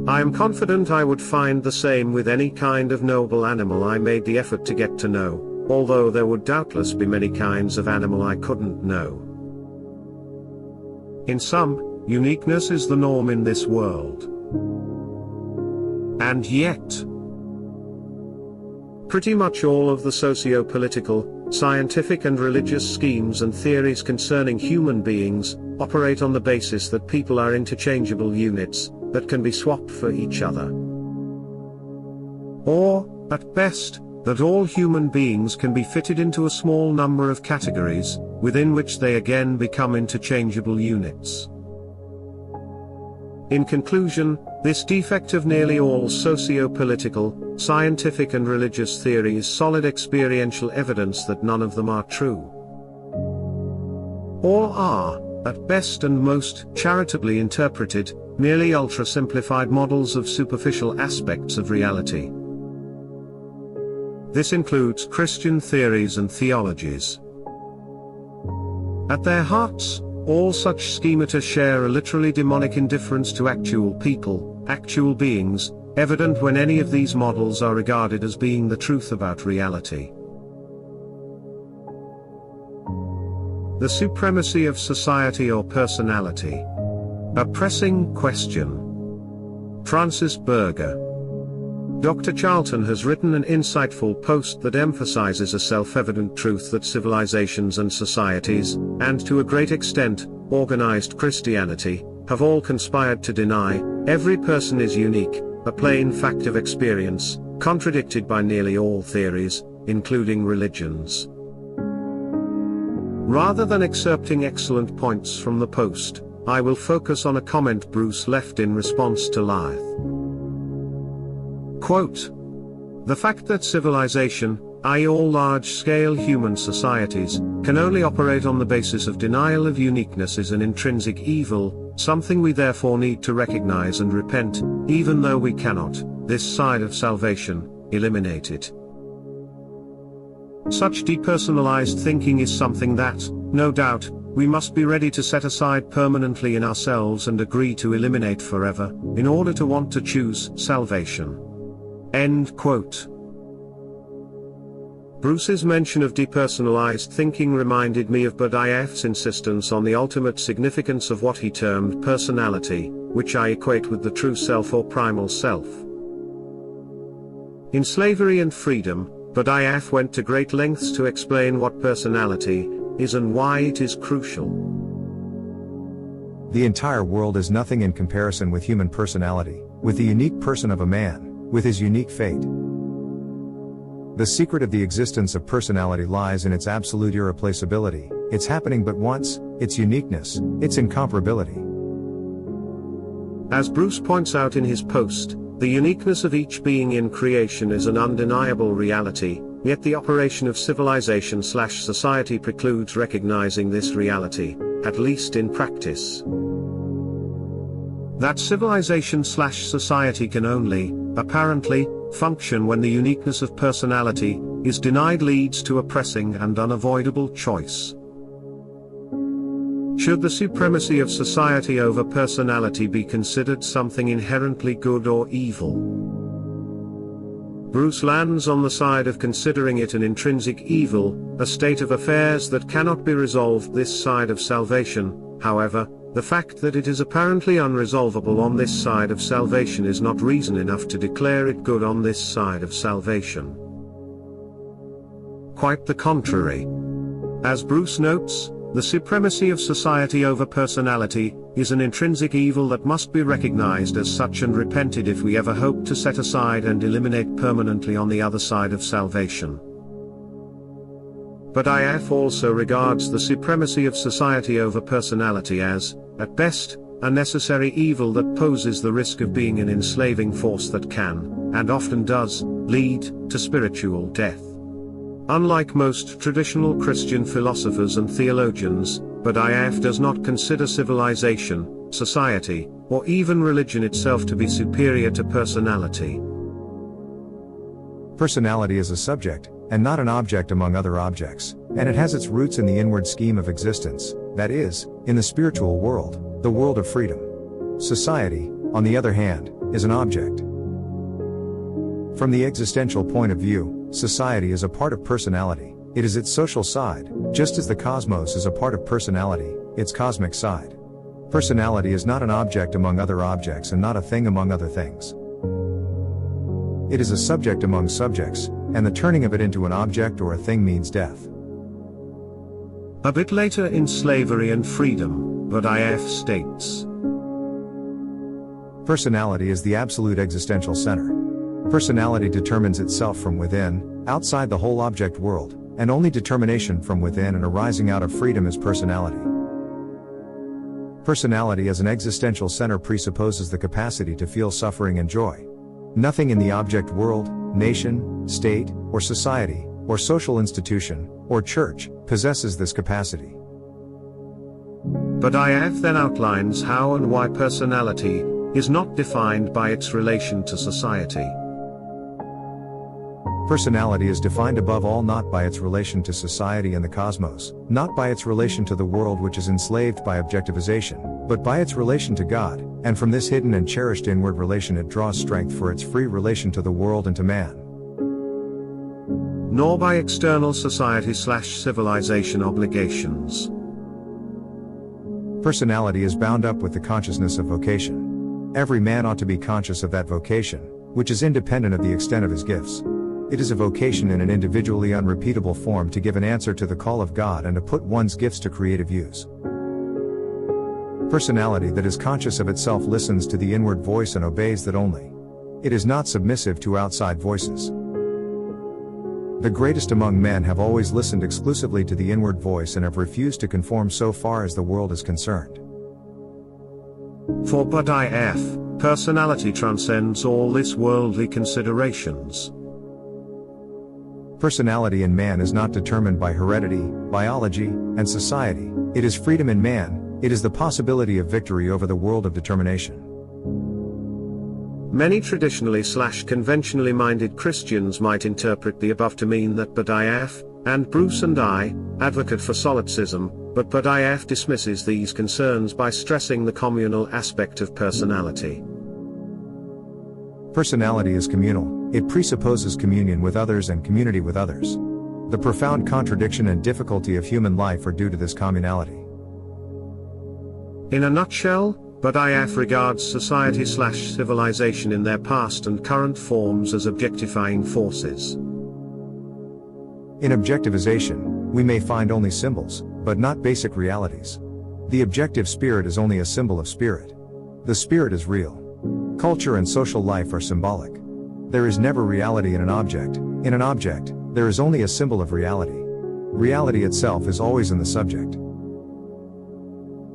A: I am confident I would find the same with any kind of noble animal I made the effort to get to know, although there would doubtless be many kinds of animal I couldn't know. In sum, uniqueness is the norm in this world. And yet, pretty much all of the socio-political, scientific and religious schemes and theories concerning human beings operate on the basis that people are interchangeable units that can be swapped for each other. Or, at best, that all human beings can be fitted into a small number of categories, within which they again become interchangeable units. In conclusion, this defect of nearly all socio-political, scientific and religious theory is solid experiential evidence that none of them are true. All are, at best and most charitably interpreted, merely ultra-simplified models of superficial aspects of reality. This includes Christian theories and theologies. At their hearts, all such schemata share a literally demonic indifference to actual people, actual beings, evident when any of these models are regarded as being the truth about reality. The supremacy of society or personality. A pressing question. Francis Berger. Dr. Charlton has written an insightful post that emphasizes a self-evident truth that civilizations and societies, and to a great extent, organized Christianity, have all conspired to deny. Every person is unique, a plain fact of experience, contradicted by nearly all theories, including religions. Rather than excerpting excellent points from the post, I will focus on a comment Bruce left in response to Lyth. Quote, "The fact that civilization, i.e. all large-scale human societies, can only operate on the basis of denial of uniqueness is an intrinsic evil, something we therefore need to recognize and repent, even though we cannot, this side of salvation, eliminate it." Such depersonalized thinking is something that, no doubt, we must be ready to set aside permanently in ourselves and agree to eliminate forever, in order to want to choose salvation. End quote. Bruce's mention of depersonalized thinking reminded me of Berdyaev's insistence on the ultimate significance of what he termed personality, which I equate with the true self or primal self. In Slavery and Freedom, Berdyaev went to great lengths to explain what personality is and why it is crucial.
B: The entire world is nothing in comparison with human personality, with the unique person of a man, with his unique fate. The secret of the existence of personality lies in its absolute irreplaceability, its happening but once, its uniqueness, its incomparability.
A: As Bruce points out in his post, the uniqueness of each being in creation is an undeniable reality, yet the operation of civilization/society precludes recognizing this reality, at least in practice. That civilization/society can only, apparently, function when the uniqueness of personality is denied leads to a pressing and unavoidable choice. Should the supremacy of society over personality be considered something inherently good or evil? Bruce lands on the side of considering it an intrinsic evil, a state of affairs that cannot be resolved this side of salvation. However, the fact that it is apparently unresolvable on this side of salvation is not reason enough to declare it good on this side of salvation. Quite the contrary. As Bruce notes, the supremacy of society over personality is an intrinsic evil that must be recognized as such and repented if we ever hope to set aside and eliminate permanently on the other side of salvation. Berdyaev also regards the supremacy of society over personality as, at best, a necessary evil that poses the risk of being an enslaving force that can, and often does, lead to spiritual death. Unlike most traditional Christian philosophers and theologians, Berdyaev does not consider civilization, society, or even religion itself to be superior to personality.
B: Personality is a subject, and not an object among other objects, and it has its roots in the inward scheme of existence, that is, in the spiritual world, the world of freedom. Society, on the other hand, is an object. From the existential point of view, society is a part of personality, it is its social side, just as the cosmos is a part of personality, its cosmic side. Personality is not an object among other objects and not a thing among other things. It is a subject among subjects, and the turning of it into an object or a thing means death.
A: A bit later in Slavery and Freedom, Berdyaev states,
B: personality is the absolute existential center. Personality determines itself from within, outside the whole object world, and only determination from within and arising out of freedom is personality. Personality as an existential center presupposes the capacity to feel suffering and joy. Nothing in the object world, nation, state, or society, or social institution, or church, possesses this capacity.
A: Berdyaev then outlines how and why personality is not defined by its relation to society.
B: Personality is defined above all not by its relation to society and the cosmos, not by its relation to the world which is enslaved by objectivization, but by its relation to God, and from this hidden and cherished inward relation it draws strength for its free relation to the world and to man.
A: Nor by external society/civilization obligations.
B: Personality is bound up with the consciousness of vocation. Every man ought to be conscious of that vocation, which is independent of the extent of his gifts. It is a vocation in an individually unrepeatable form to give an answer to the call of God and to put one's gifts to creative use. Personality that is conscious of itself listens to the inward voice and obeys that only. It is not submissive to outside voices. The greatest among men have always listened exclusively to the inward voice and have refused to conform so far as the world is concerned.
A: For Berdyaev, personality transcends all its worldly considerations.
B: Personality in man is not determined by heredity, biology, and society. It is freedom in man, it is the possibility of victory over the world of determination.
A: Many traditionally/conventionally minded Christians might interpret the above to mean that Berdyaev, and Bruce and I, advocate for solipsism, but Berdyaev dismisses these concerns by stressing the communal aspect of personality.
B: Personality is communal, it presupposes communion with others and community with others. The profound contradiction and difficulty of human life are due to this communality.
A: In a nutshell, Berdyaev regards society/civilization in their past and current forms as objectifying forces.
B: In objectivization, we may find only symbols, but not basic realities. The objective spirit is only a symbol of spirit. The spirit is real. Culture and social life are symbolic. There is never reality in an object. In an object, there is only a symbol of reality. Reality itself is always in the subject.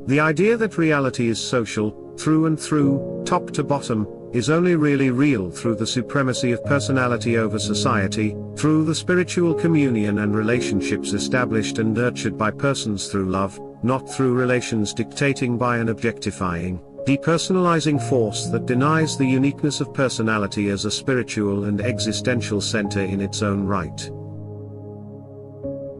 A: The idea that reality is social, through and through, top to bottom, is only really real through the supremacy of personality over society, through the spiritual communion and relationships established and nurtured by persons through love, not through relations dictating by an objectifying, depersonalizing force that denies the uniqueness of personality as a spiritual and existential center in its own right.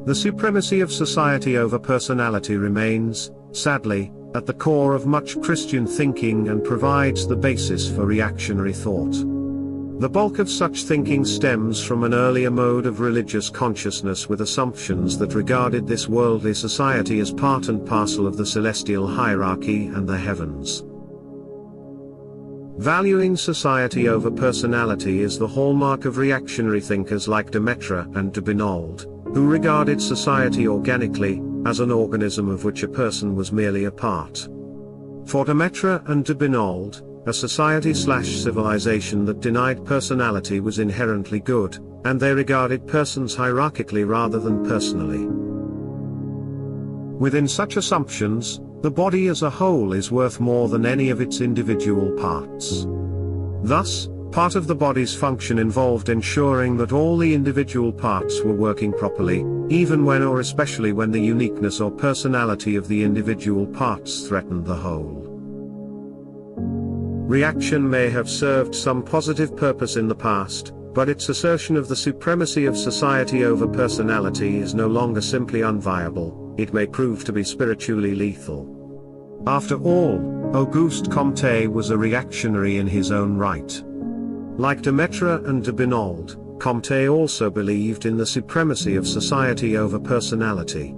A: The supremacy of society over personality remains, sadly, at the core of much Christian thinking and provides the basis for reactionary thought. The bulk of such thinking stems from an earlier mode of religious consciousness with assumptions that regarded this worldly society as part and parcel of the celestial hierarchy and the heavens. Valuing society over personality is the hallmark of reactionary thinkers like Demetra and de Binold, who regarded society organically, as an organism of which a person was merely a part. For Demetra and de Binold, a society/civilization that denied personality was inherently good, and they regarded persons hierarchically rather than personally. Within such assumptions, the body as a whole is worth more than any of its individual parts. Thus, part of the body's function involved ensuring that all the individual parts were working properly, even when or especially when the uniqueness or personality of the individual parts threatened the whole. Reaction may have served some positive purpose in the past, but its assertion of the supremacy of society over personality is no longer simply unviable, it may prove to be spiritually lethal. After all, Auguste Comte was a reactionary in his own right. Like Demetra and de Binold, Comte also believed in the supremacy of society over personality.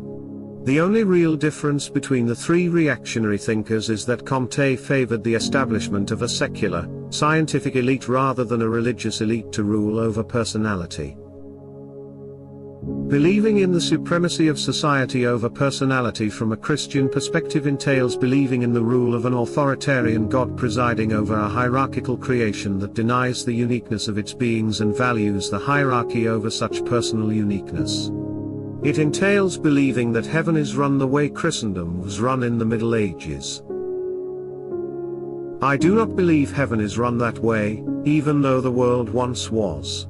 A: The only real difference between the three reactionary thinkers is that Comte favored the establishment of a secular, scientific elite rather than a religious elite to rule over personality. Believing in the supremacy of society over personality from a Christian perspective entails believing in the rule of an authoritarian God presiding over a hierarchical creation that denies the uniqueness of its beings and values the hierarchy over such personal uniqueness. It entails believing that heaven is run the way Christendom was run in the Middle Ages. I do not believe heaven is run that way, even though the world once was.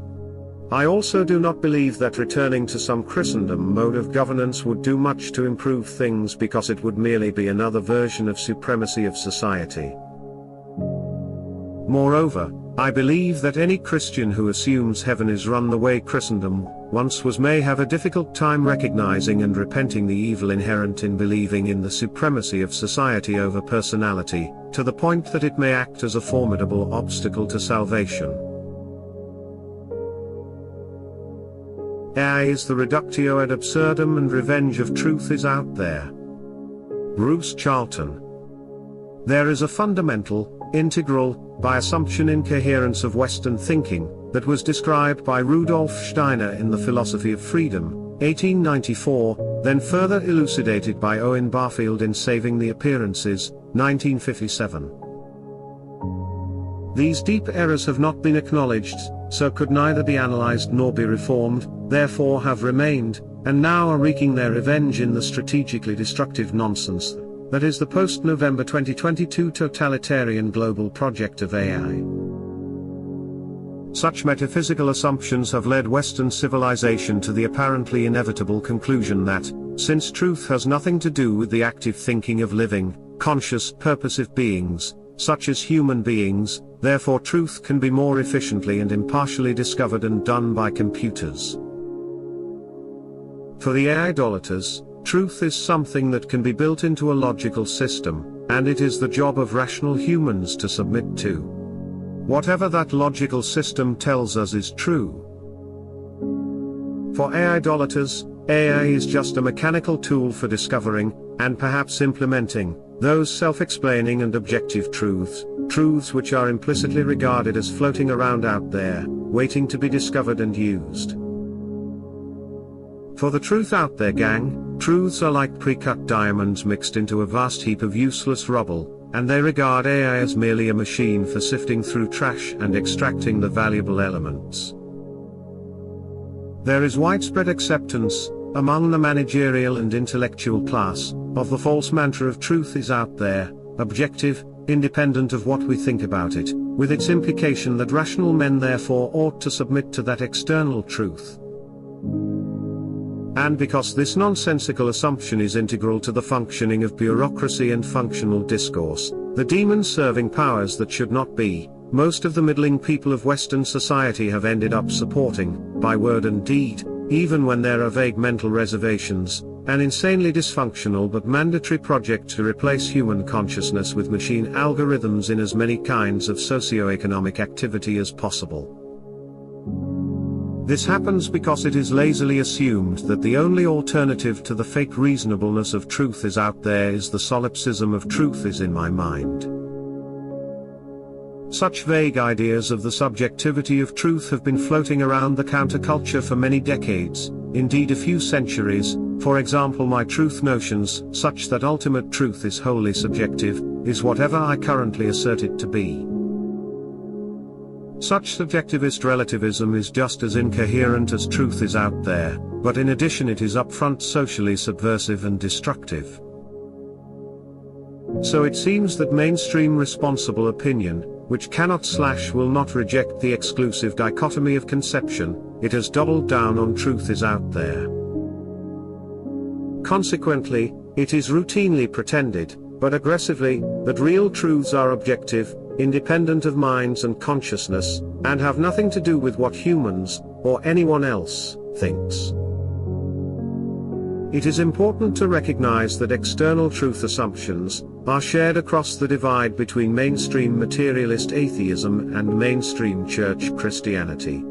A: I also do not believe that returning to some Christendom mode of governance would do much to improve things because it would merely be another version of supremacy of society. Moreover, I believe that any Christian who assumes heaven is run the way Christendom once was may have a difficult time recognizing and repenting the evil inherent in believing in the supremacy of society over personality, to the point that it may act as a formidable obstacle to salvation. AI is the reductio ad absurdum and revenge of truth is out there. Bruce Charlton. There is a fundamental, integral, by assumption incoherence of Western thinking, that was described by Rudolf Steiner in The Philosophy of Freedom, 1894, then further elucidated by Owen Barfield in Saving the Appearances, 1957. These deep errors have not been acknowledged, so could neither be analyzed nor be reformed, therefore have remained, and now are wreaking their revenge in the strategically destructive nonsense that is the post-November 2022 totalitarian global project of AI. Such metaphysical assumptions have led Western civilization to the apparently inevitable conclusion that, since truth has nothing to do with the active thinking of living, conscious, purposive beings, such as human beings, therefore truth can be more efficiently and impartially discovered and done by computers. For the idolaters, truth is something that can be built into a logical system, and it is the job of rational humans to submit to. Whatever that logical system tells us is true. For idolaters, AI is just a mechanical tool for discovering, and perhaps implementing, those self-explaining and objective truths which are implicitly regarded as floating around out there, waiting to be discovered and used. For the truth out there, gang, truths are like pre-cut diamonds mixed into a vast heap of useless rubble, and they regard AI as merely a machine for sifting through trash and extracting the valuable elements. There is widespread acceptance, among the managerial and intellectual class, of the false mantra of truth is out there, objective, independent of what we think about it, with its implication that rational men therefore ought to submit to that external truth. And because this nonsensical assumption is integral to the functioning of bureaucracy and functional discourse, the demon-serving powers that should not be, most of the middling people of Western society have ended up supporting, by word and deed, even when there are vague mental reservations, an insanely dysfunctional but mandatory project to replace human consciousness with machine algorithms in as many kinds of socio-economic activity as possible. This happens because it is lazily assumed that the only alternative to the fake reasonableness of truth is out there is the solipsism of truth is in my mind. Such vague ideas of the subjectivity of truth have been floating around the counterculture for many decades, indeed a few centuries. For example, my truth notions, such that ultimate truth is wholly subjective, is whatever I currently assert it to be. Such subjectivist relativism is just as incoherent as truth is out there, but in addition it is upfront socially subversive and destructive. So it seems that mainstream responsible opinion, which will not reject the exclusive dichotomy of conception, it has doubled down on truth is out there. Consequently, it is routinely pretended, but aggressively, that real truths are objective, independent of minds and consciousness, and have nothing to do with what humans, or anyone else, thinks. It is important to recognize that external truth assumptions are shared across the divide between mainstream materialist atheism and mainstream church Christianity.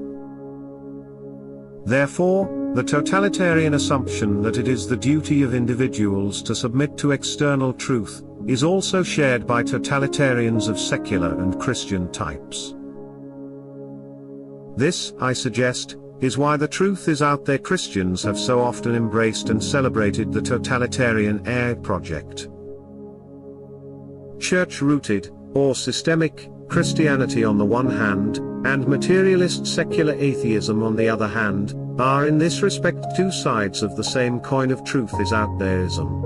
A: Therefore, the totalitarian assumption that it is the duty of individuals to submit to external truth is also shared by totalitarians of secular and Christian types. This, I suggest, is why the truth is out there. Christians have so often embraced and celebrated the totalitarian AI project. Church-rooted, or systemic, Christianity on the one hand, and materialist secular atheism on the other hand, are in this respect two sides of the same coin of truth is out thereism.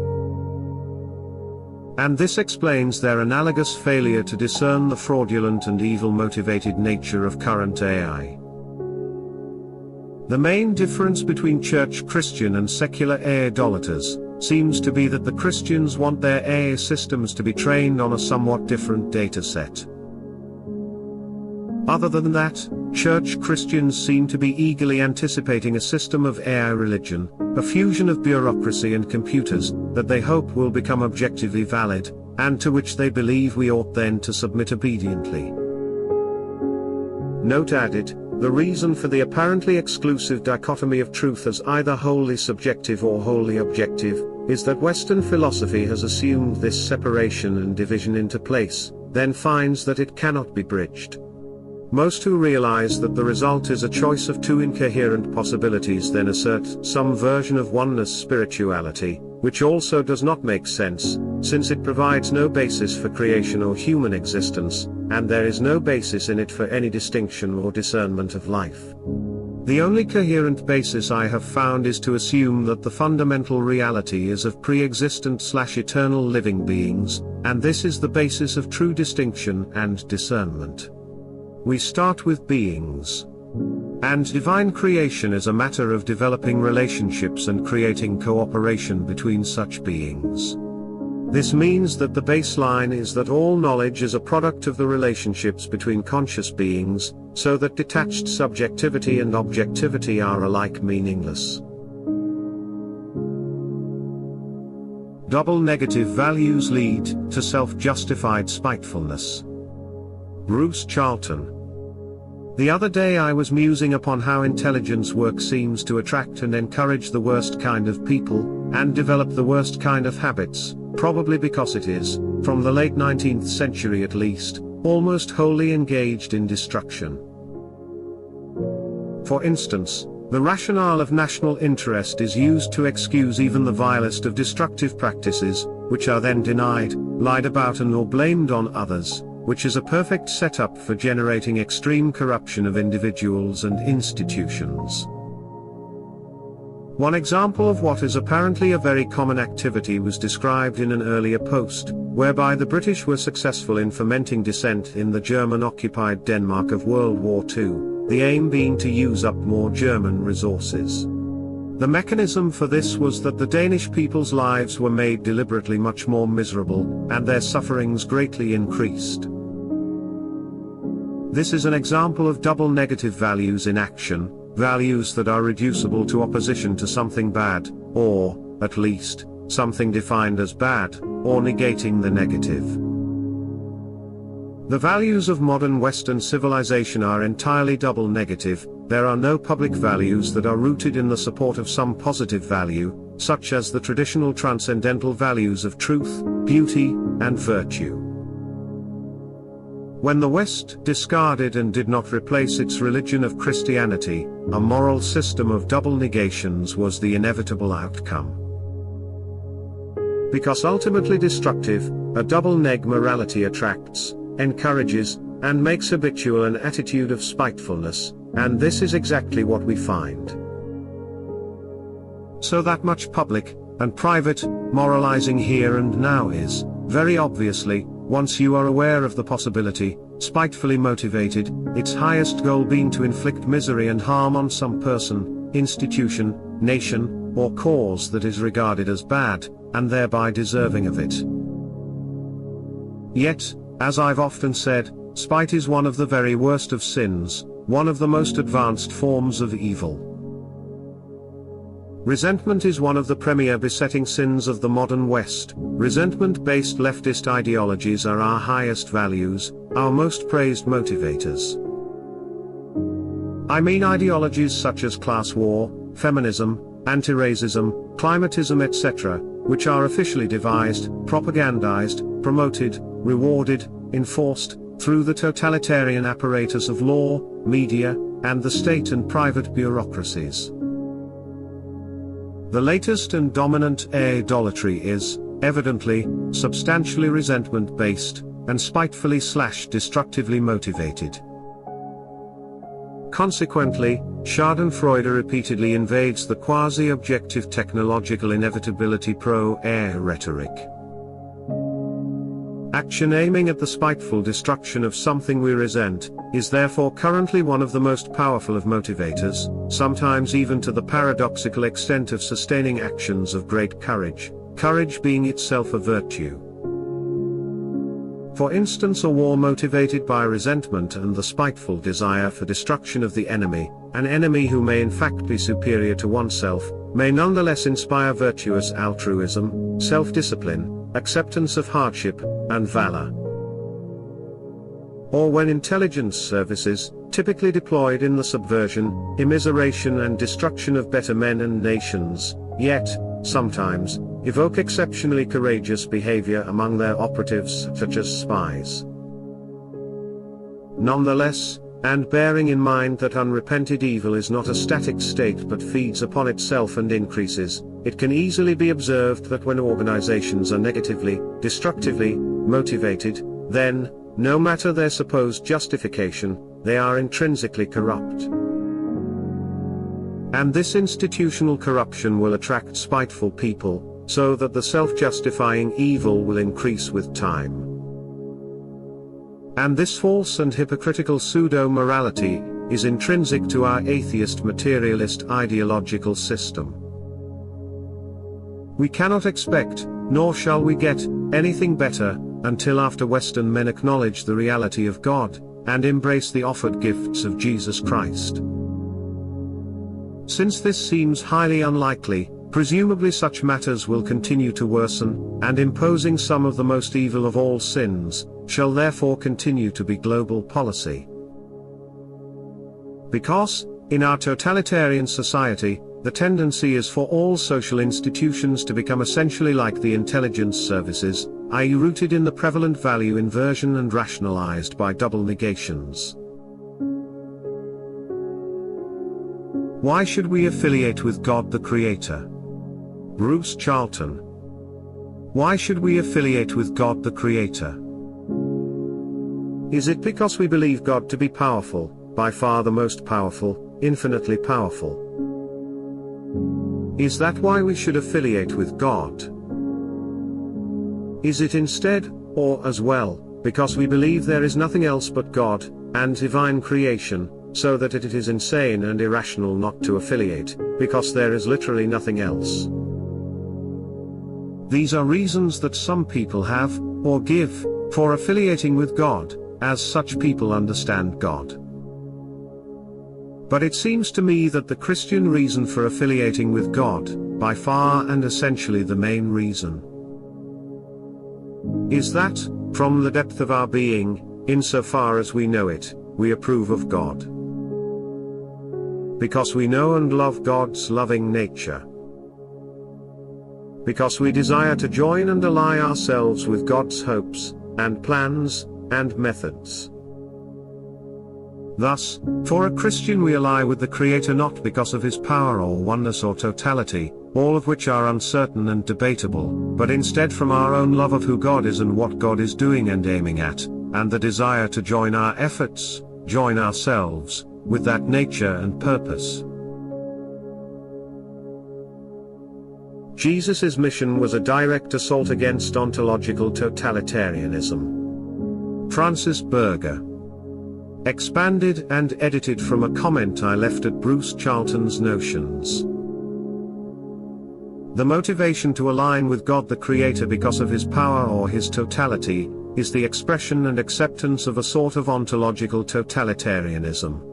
A: And this explains their analogous failure to discern the fraudulent and evil-motivated nature of current AI. The main difference between church Christian and secular AI idolaters seems to be that the Christians want their AI systems to be trained on a somewhat different data set. Other than that, church Christians seem to be eagerly anticipating a system of AI religion, a fusion of bureaucracy and computers, that they hope will become objectively valid, and to which they believe we ought then to submit obediently. Note added, the reason for the apparently exclusive dichotomy of truth as either wholly subjective or wholly objective, is that Western philosophy has assumed this separation and division into place, then finds that it cannot be bridged. Most who realize that the result is a choice of two incoherent possibilities then assert some version of oneness spirituality, which also does not make sense, since it provides no basis for creation or human existence, and there is no basis in it for any distinction or discernment of life. The only coherent basis I have found is to assume that the fundamental reality is of pre-existent/eternal living beings, and this is the basis of true distinction and discernment. We start with beings. And divine creation is a matter of developing relationships and creating cooperation between such beings. This means that the baseline is that all knowledge is a product of the relationships between conscious beings, so that detached subjectivity and objectivity are alike meaningless. Double negative values lead to self-justified spitefulness. Bruce Charlton. The other day I was musing upon how intelligence work seems to attract and encourage the worst kind of people, and develop the worst kind of habits, probably because it is, from the late 19th century at least, almost wholly engaged in destruction. For instance, the rationale of national interest is used to excuse even the vilest of destructive practices, which are then denied, lied about and or blamed on others, which is a perfect setup for generating extreme corruption of individuals and institutions. One example of what is apparently a very common activity was described in an earlier post, whereby the British were successful in fomenting dissent in the German-occupied Denmark of World War II, the aim being to use up more German resources. The mechanism for this was that the Danish people's lives were made deliberately much more miserable, and their sufferings greatly increased. This is an example of double negative values in action, values that are reducible to opposition to something bad, or, at least, something defined as bad, or negating the negative. The values of modern Western civilization are entirely double negative. There are no public values that are rooted in the support of some positive value, such as the traditional transcendental values of truth, beauty, and virtue. When the West discarded and did not replace its religion of Christianity, a moral system of double negations was the inevitable outcome. Because ultimately destructive, a double neg morality attracts, encourages, and makes habitual an attitude of spitefulness, and this is exactly what we find. So that much public and private moralizing here and now is, very obviously, once you are aware of the possibility, spitefully motivated, its highest goal being to inflict misery and harm on some person, institution, nation, or cause that is regarded as bad, and thereby deserving of it. Yet, as I've often said, spite is one of the very worst of sins, one of the most advanced forms of evil. Resentment is one of the premier besetting sins of the modern West. Resentment-based leftist ideologies are our highest values, our most praised motivators. I mean ideologies such as class war, feminism, anti-racism, climatism, etc., which are officially devised, propagandized, promoted, rewarded, enforced, through the totalitarian apparatus of law, media, and the state and private bureaucracies. The latest and dominant idolatry is, evidently, substantially resentment-based, and spitefully/destructively motivated. Consequently, Schadenfreude repeatedly invades the quasi-objective technological inevitability pro-air rhetoric. Action aiming at the spiteful destruction of something we resent, is therefore currently one of the most powerful of motivators, sometimes even to the paradoxical extent of sustaining actions of great courage, courage being itself a virtue. For instance, a war motivated by resentment and the spiteful desire for destruction of the enemy, an enemy who may in fact be superior to oneself, may nonetheless inspire virtuous altruism, self-discipline, acceptance of hardship, and valor. Or when intelligence services, typically deployed in the subversion, immiseration and destruction of better men and nations, yet, sometimes, evoke exceptionally courageous behavior among their operatives, such as spies. Nonetheless, and bearing in mind that unrepented evil is not a static state but feeds upon itself and increases, it can easily be observed that when organizations are negatively, destructively, motivated, then, no matter their supposed justification, they are intrinsically corrupt. And this institutional corruption will attract spiteful people, so that the self-justifying evil will increase with time. And this false and hypocritical pseudo-morality is intrinsic to our atheist materialist ideological system. We cannot expect, nor shall we get, anything better, until after Western men acknowledge the reality of God, and embrace the offered gifts of Jesus Christ. Since this seems highly unlikely, presumably such matters will continue to worsen, and imposing some of the most evil of all sins, shall therefore continue to be global policy. Because, in our totalitarian society, the tendency is for all social institutions to become essentially like the intelligence services, i.e. rooted in the prevalent value inversion and rationalized by double negations. Why should we affiliate with God the Creator? Bruce Charlton. Why should we affiliate with God the Creator? Is it because we believe God to be powerful, by far the most powerful, infinitely powerful? Is that why we should affiliate with God? Is it instead, or as well, because we believe there is nothing else but God, and divine creation, so that it is insane and irrational not to affiliate, because there is literally nothing else? These are reasons that some people have, or give, for affiliating with God, as such people understand God. But it seems to me that the Christian reason for affiliating with God, by far and essentially the main reason, is that, from the depth of our being, insofar as we know it, we approve of God. Because we know and love God's loving nature. Because we desire to join and ally ourselves with God's hopes, and plans, and methods. Thus, for a Christian we ally with the Creator not because of His power or oneness or totality, all of which are uncertain and debatable, but instead from our own love of who God is and what God is doing and aiming at, and the desire to join our efforts, join ourselves, with that nature and purpose. Jesus' mission was a direct assault against ontological totalitarianism. Francis Berger. Expanded and edited from a comment I left at Bruce Charlton's Notions. The motivation to align with God the Creator because of His power or His totality, is the expression and acceptance of a sort of ontological totalitarianism.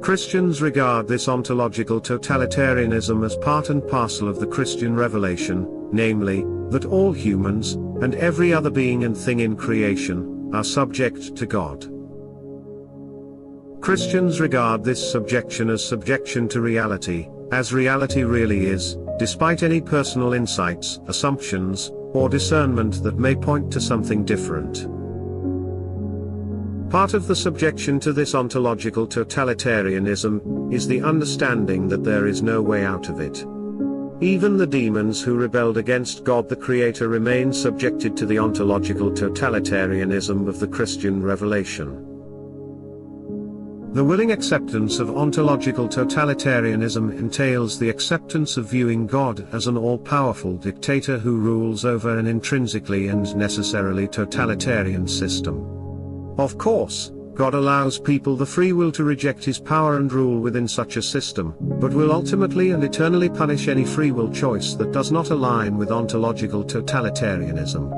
A: Christians regard this ontological totalitarianism as part and parcel of the Christian revelation, namely, that all humans, and every other being and thing in creation, are subject to God. Christians regard this subjection as subjection to reality, as reality really is, despite any personal insights, assumptions, or discernment that may point to something different. Part of the subjection to this ontological totalitarianism is the understanding that there is no way out of it. Even the demons who rebelled against God the Creator remain subjected to the ontological totalitarianism of the Christian revelation. The willing acceptance of ontological totalitarianism entails the acceptance of viewing God as an all-powerful dictator who rules over an intrinsically and necessarily totalitarian system. Of course, God allows people the free will to reject his power and rule within such a system, but will ultimately and eternally punish any free will choice that does not align with ontological totalitarianism.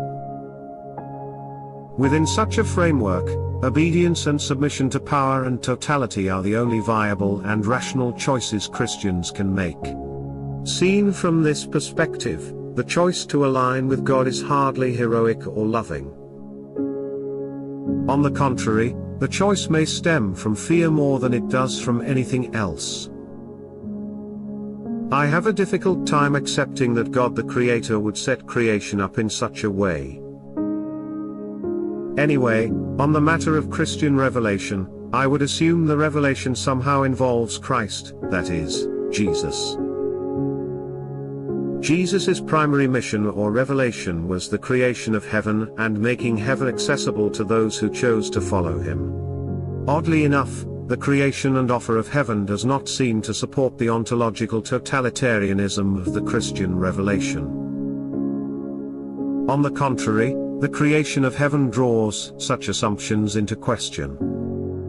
A: Within such a framework, obedience and submission to power and totality are the only viable and rational choices Christians can make. Seen from this perspective, the choice to align with God is hardly heroic or loving. On the contrary, the choice may stem from fear more than it does from anything else. I have a difficult time accepting that God the Creator would set creation up in such a way. Anyway, on the matter of Christian revelation, I would assume the revelation somehow involves Christ, that is, Jesus. Jesus' primary mission or revelation was the creation of heaven and making heaven accessible to those who chose to follow him. Oddly enough, the creation and offer of heaven does not seem to support the ontological totalitarianism of the Christian revelation. On the contrary, the creation of heaven draws such assumptions into question.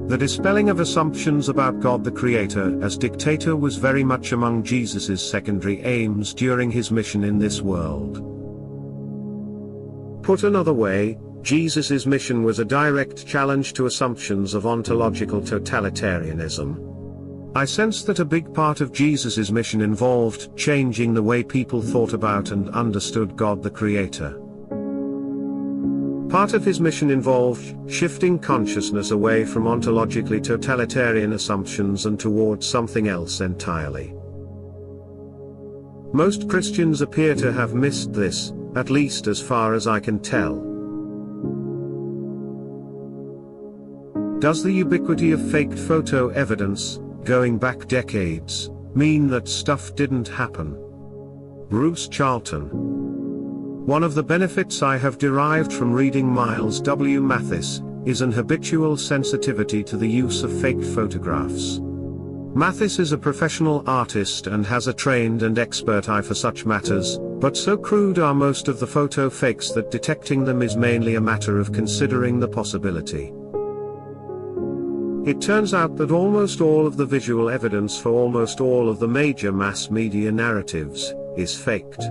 A: The dispelling of assumptions about God the Creator as dictator was very much among Jesus' secondary aims during his mission in this world. Put another way, Jesus' mission was a direct challenge to assumptions of ontological totalitarianism. I sense that a big part of Jesus' mission involved changing the way people thought about and understood God the Creator. Part of his mission involved shifting consciousness away from ontologically totalitarian assumptions and towards something else entirely. Most Christians appear to have missed this, at least as far as I can tell. Does the ubiquity of faked photo evidence, going back decades, mean that stuff didn't happen? Bruce Charlton. One of the benefits I have derived from reading Miles W. Mathis is an habitual sensitivity to the use of faked photographs. Mathis is a professional artist and has a trained and expert eye for such matters, but so crude are most of the photo fakes that detecting them is mainly a matter of considering the possibility. It turns out that almost all of the visual evidence for almost all of the major mass media narratives is faked.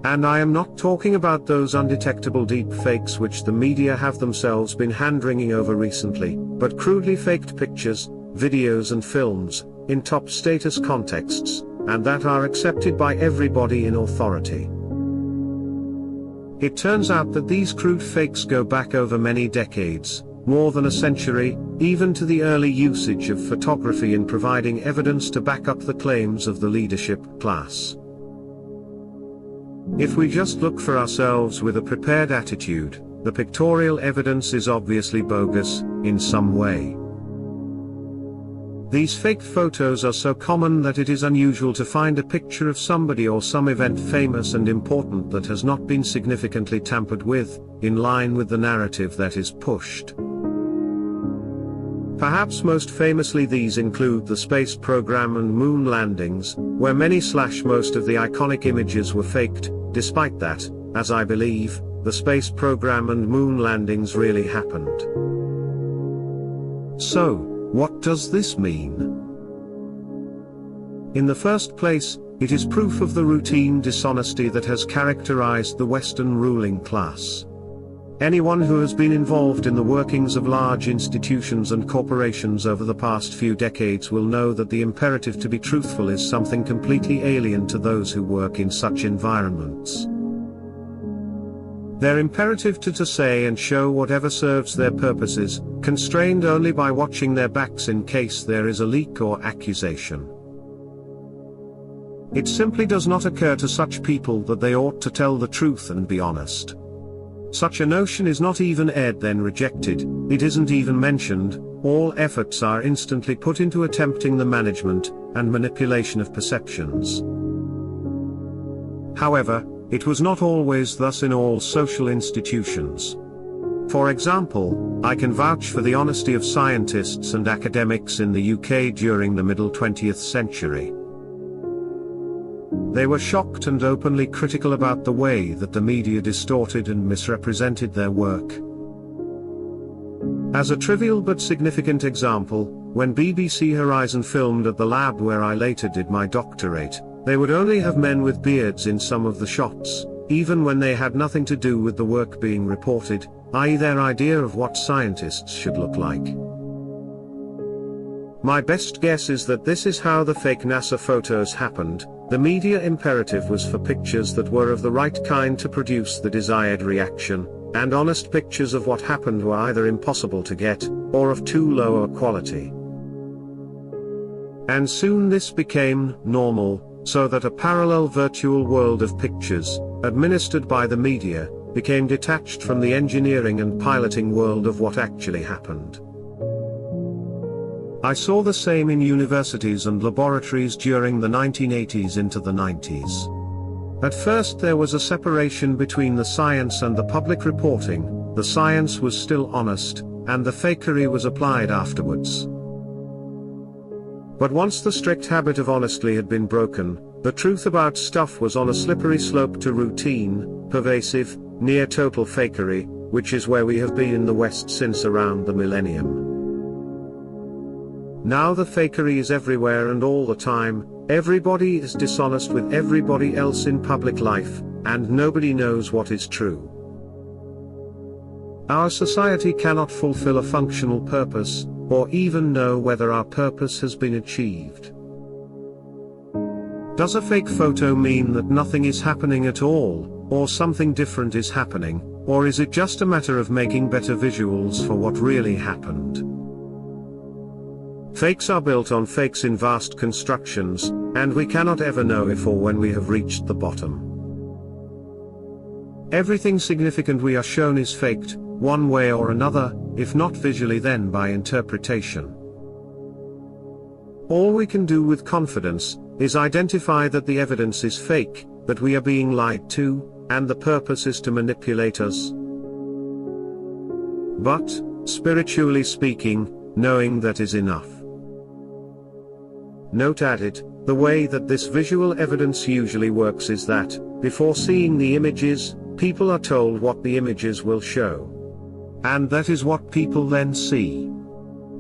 A: And I am not talking about those undetectable deep fakes which the media have themselves been hand-wringing over recently, but crudely faked pictures, videos and films, in top status contexts, and that are accepted by everybody in authority. It turns out that these crude fakes go back over many decades, more than a century, even to the early usage of photography in providing evidence to back up the claims of the leadership class. If we just look for ourselves with a prepared attitude, the pictorial evidence is obviously bogus, in some way. These faked photos are so common that it is unusual to find a picture of somebody or some event famous and important that has not been significantly tampered with, in line with the narrative that is pushed. Perhaps most famously these include the space program and moon landings, where most of the iconic images were faked. Despite that, as I believe, the space program and moon landings really happened. So, what does this mean? In the first place, it is proof of the routine dishonesty that has characterized the Western ruling class. Anyone who has been involved in the workings of large institutions and corporations over the past few decades will know that the imperative to be truthful is something completely alien to those who work in such environments. Their imperative to say and show whatever serves their purposes, constrained only by watching their backs in case there is a leak or accusation. It simply does not occur to such people that they ought to tell the truth and be honest. Such a notion is not even aired then rejected, it isn't even mentioned, all efforts are instantly put into attempting the management and manipulation of perceptions. However, it was not always thus in all social institutions. For example, I can vouch for the honesty of scientists and academics in the UK during the middle 20th century. They were shocked and openly critical about the way that the media distorted and misrepresented their work. As a trivial but significant example, when BBC Horizon filmed at the lab where I later did my doctorate, they would only have men with beards in some of the shots, even when they had nothing to do with the work being reported, i.e. their idea of what scientists should look like. My best guess is that this is how the fake NASA photos happened. The media imperative was for pictures that were of the right kind to produce the desired reaction, and honest pictures of what happened were either impossible to get, or of too low a quality. And soon this became normal, so that a parallel virtual world of pictures, administered by the media, became detached from the engineering and piloting world of what actually happened. I saw the same in universities and laboratories during the 1980s into the 90s. At first there was a separation between the science and the public reporting, the science was still honest, and the fakery was applied afterwards. But once the strict habit of honesty had been broken, the truth about stuff was on a slippery slope to routine, pervasive, near total fakery, which is where we have been in the West since around the millennium. Now the fakery is everywhere and all the time, everybody is dishonest with everybody else in public life, and nobody knows what is true. Our society cannot fulfill a functional purpose, or even know whether our purpose has been achieved. Does a fake photo mean that nothing is happening at all, or something different is happening, or is it just a matter of making better visuals for what really happened? Fakes are built on fakes in vast constructions, and we cannot ever know if or when we have reached the bottom. Everything significant we are shown is faked, one way or another, if not visually then by interpretation. All we can do with confidence is identify that the evidence is fake, that we are being lied to, and the purpose is to manipulate us. But, spiritually speaking, knowing that is enough. Note added, the way that this visual evidence usually works is that, before seeing the images, people are told what the images will show. And that is what people then see.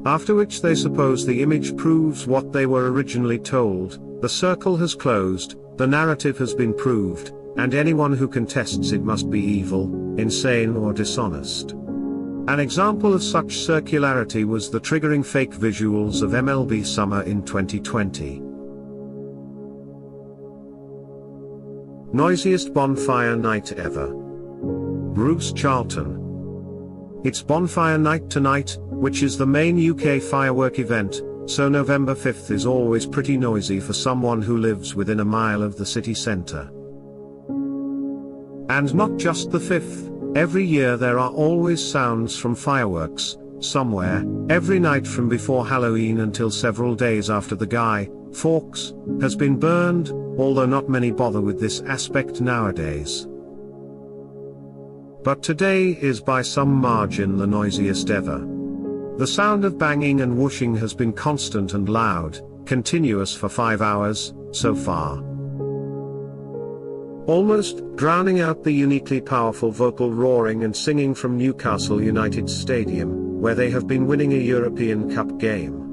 A: After which they suppose the image proves what they were originally told, the circle has closed, the narrative has been proved, and anyone who contests it must be evil, insane or dishonest. An example of such circularity was the triggering fake visuals of MLB Summer in 2020. Noisiest bonfire night ever. Bruce Charlton. It's bonfire night tonight, which is the main UK firework event, so November 5th is always pretty noisy for someone who lives within a mile of the city centre. And not just the 5th. Every year there are always sounds from fireworks, somewhere, every night from before Halloween until several days after the Guy Fawkes has been burned, although not many bother with this aspect nowadays. But today is by some margin the noisiest ever. The sound of banging and whooshing has been constant and loud, continuous for 5 hours, so far. Almost drowning out the uniquely powerful vocal roaring and singing from Newcastle United Stadium, where they have been winning a European Cup game.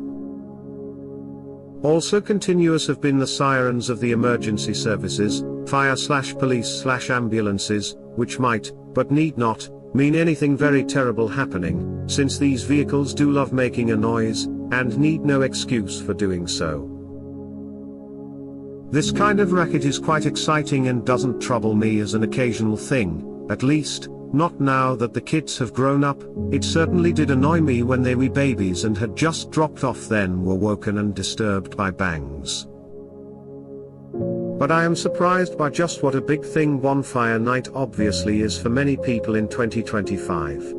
A: Also continuous have been the sirens of the emergency services, fire/police/ambulances, which might, but need not, mean anything very terrible happening, since these vehicles do love making a noise, and need no excuse for doing so. This kind of racket is quite exciting and doesn't trouble me as an occasional thing, at least, not now that the kids have grown up. It certainly did annoy me when they were babies and had just dropped off, then were woken and disturbed by bangs. But I am surprised by just what a big thing Bonfire Night obviously is for many people in 2025.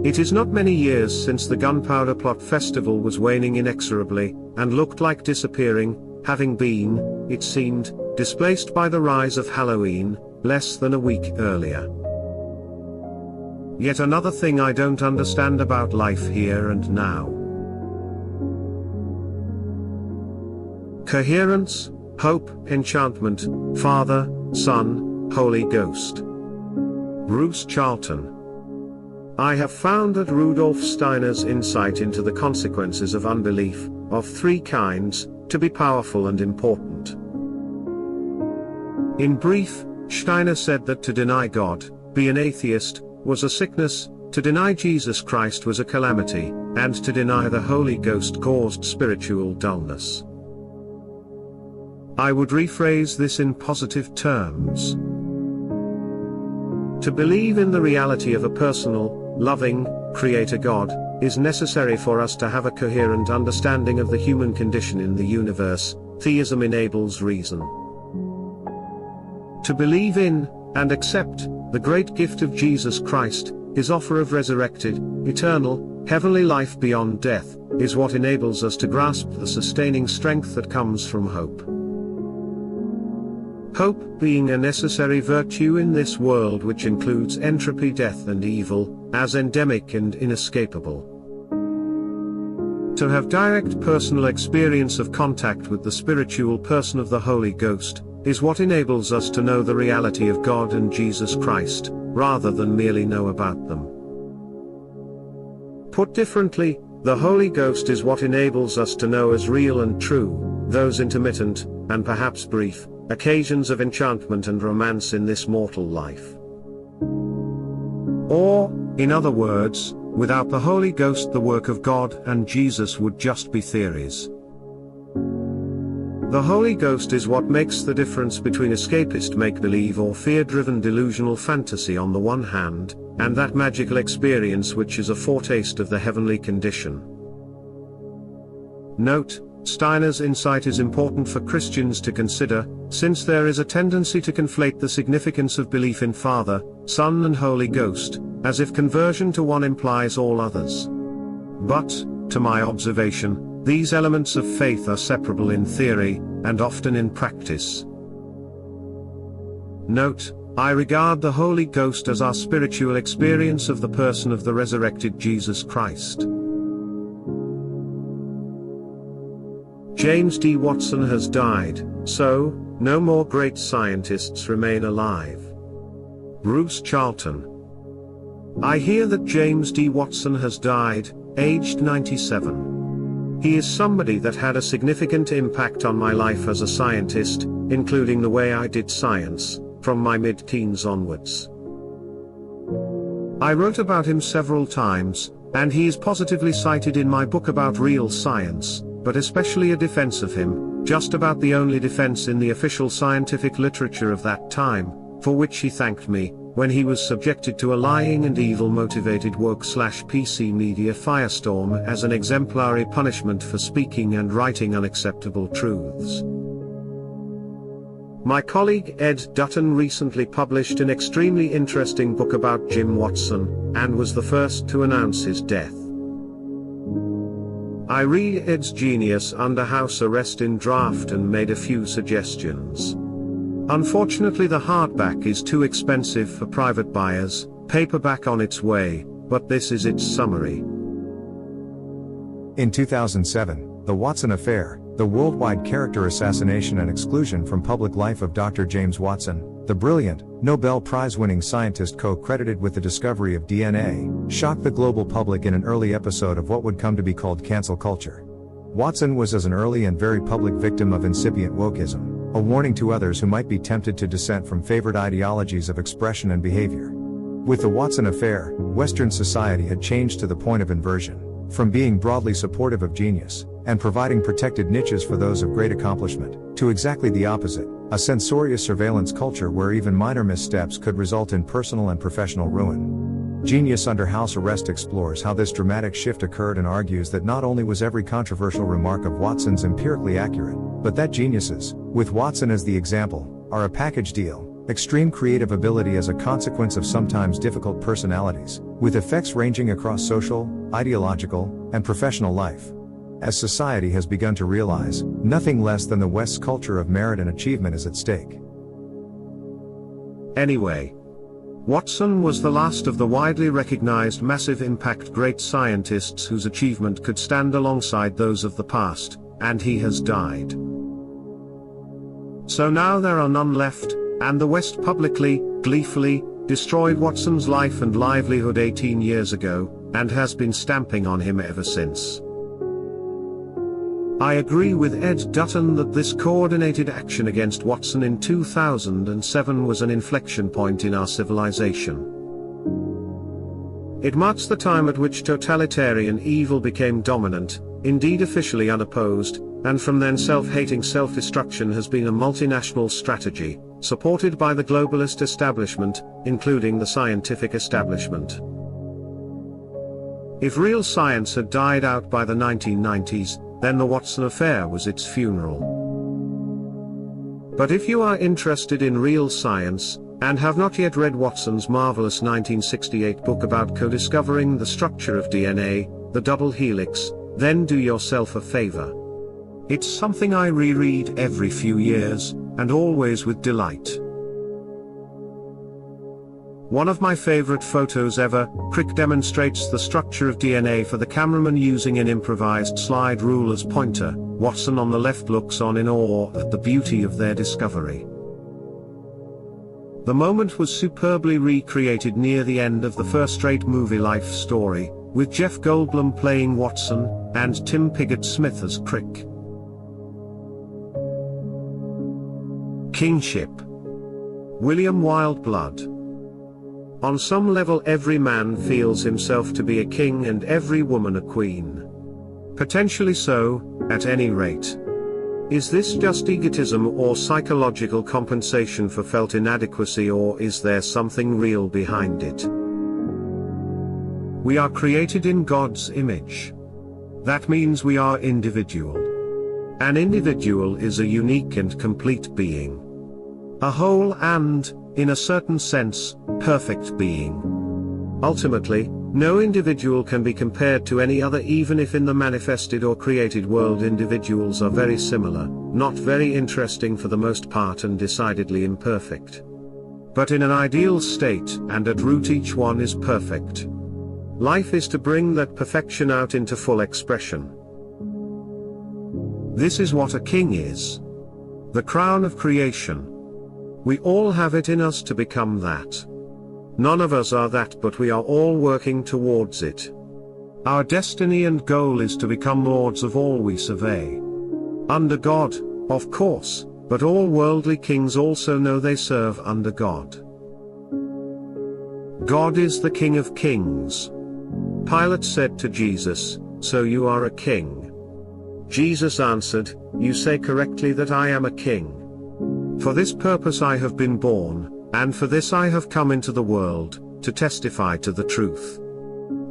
A: It is not many years since the Gunpowder Plot Festival was waning inexorably, and looked like disappearing, having been, it seemed, displaced by the rise of Halloween, less than a week earlier. Yet another thing I don't understand about life here and now. Coherence, hope, enchantment, Father, Son, Holy Ghost. Bruce Charlton. I have found that Rudolf Steiner's insight into the consequences of unbelief, of three kinds, to be powerful and important. In brief, Steiner said that to deny God, be an atheist, was a sickness, to deny Jesus Christ was a calamity, and to deny the Holy Ghost caused spiritual dullness. I would rephrase this in positive terms. To believe in the reality of a personal, loving, Creator God, is necessary for us to have a coherent understanding of the human condition in the universe. Theism enables reason. To believe in, and accept, the great gift of Jesus Christ, his offer of resurrected, eternal, heavenly life beyond death, is what enables us to grasp the sustaining strength that comes from hope. Hope being a necessary virtue in this world which includes entropy, death and evil, as endemic and inescapable. To have direct personal experience of contact with the spiritual person of the Holy Ghost, is what enables us to know the reality of God and Jesus Christ, rather than merely know about them. Put differently, the Holy Ghost is what enables us to know as real and true, those intermittent, and perhaps brief, occasions of enchantment and romance in this mortal life. Or, in other words, without the Holy Ghost the work of God and Jesus would just be theories. The Holy Ghost is what makes the difference between escapist make-believe or fear-driven delusional fantasy on the one hand, and that magical experience which is a foretaste of the heavenly condition. Note, Steiner's insight is important for Christians to consider, since there is a tendency to conflate the significance of belief in Father, Son and Holy Ghost, as if conversion to one implies all others. But, to my observation, these elements of faith are separable in theory, and often in practice. Note, I regard the Holy Ghost as our spiritual experience of the person of the resurrected Jesus Christ. James D. Watson has died, so, no more great scientists remain alive. Bruce Charlton. I hear that James D. Watson has died, aged 97. He is somebody that had a significant impact on my life as a scientist, including the way I did science, from my mid-teens onwards. I wrote about him several times, and he is positively cited in my book about real science, but especially a defense of him, just about the only defense in the official scientific literature of that time, for which he thanked me, when he was subjected to a lying and evil-motivated woke/PC media firestorm as an exemplary punishment for speaking and writing unacceptable truths. My colleague Ed Dutton recently published an extremely interesting book about Jim Watson, and was the first to announce his death. I read Ed's genius under house arrest in draft and made a few suggestions. Unfortunately, the hardback is too expensive for private buyers, paperback on its way, but this is its summary.
B: In 2007, The Watson Affair, the worldwide character assassination and exclusion from public life of Dr. James Watson, the brilliant, Nobel Prize-winning scientist co-credited with the discovery of DNA, shocked the global public in an early episode of what would come to be called cancel culture. Watson was as an early and very public victim of incipient wokeism, a warning to others who might be tempted to dissent from favored ideologies of expression and behavior. With the Watson Affair, Western society had changed to the point of inversion, from being broadly supportive of genius, and providing protected niches for those of great accomplishment, to exactly the opposite, a censorious surveillance culture where even minor missteps could result in personal and professional ruin. Genius Under House Arrest explores how this dramatic shift occurred and argues that not only was every controversial remark of Watson's empirically accurate, but that geniuses, with Watson as the example, are a package deal. Extreme creative ability as a consequence of sometimes difficult personalities, with effects ranging across social, ideological, and professional life. As society has begun to realize, nothing less than the West's culture of merit and achievement is at stake.
A: Anyway, Watson was the last of the widely recognized massive impact great scientists whose achievement could stand alongside those of the past, and he has died. So now there are none left, and the West publicly, gleefully, destroyed Watson's life and livelihood 18 years ago, and has been stamping on him ever since. I agree with Ed Dutton that this coordinated action against Watson in 2007 was an inflection point in our civilization. It marks the time at which totalitarian evil became dominant, indeed officially unopposed, and from then self-hating self-destruction has been a multinational strategy, supported by the globalist establishment, including the scientific establishment. If real science had died out by the 1990s, then the Watson affair was its funeral. But if you are interested in real science, and have not yet read Watson's marvelous 1968 book about co-discovering the structure of DNA, the double helix, then do yourself a favor. It's something I reread every few years, and always with delight. One of my favorite photos ever, Crick demonstrates the structure of DNA for the cameraman using an improvised slide rule as pointer. Watson on the left looks on in awe at the beauty of their discovery. The moment was superbly recreated near the end of the first-rate movie Life Story, with Jeff Goldblum playing Watson, and Tim Pigott-Smith as Crick. Kingship. William Wildblood. On some level every man feels himself to be a king and every woman a queen. Potentially so, at any rate. Is this just egotism or psychological compensation for felt inadequacy, or is there something real behind it? We are created in God's image. That means we are individual. An individual is a unique and complete being. A whole and, in a certain sense, perfect being. Ultimately, no individual can be compared to any other, even if in the manifested or created world individuals are very similar, not very interesting for the most part and decidedly imperfect. But in an ideal state and at root each one is perfect. Life is to bring that perfection out into full expression. This is what a king is. The crown of creation. We all have it in us to become that. None of us are that, but we are all working towards it. Our destiny and goal is to become lords of all we survey. Under God, of course, but all worldly kings also know they serve under God. God is the King of Kings. Pilate said to Jesus, "So you are a king?" Jesus answered, "You say correctly that I am a king. For this purpose I have been born, and for this I have come into the world, to testify to the truth.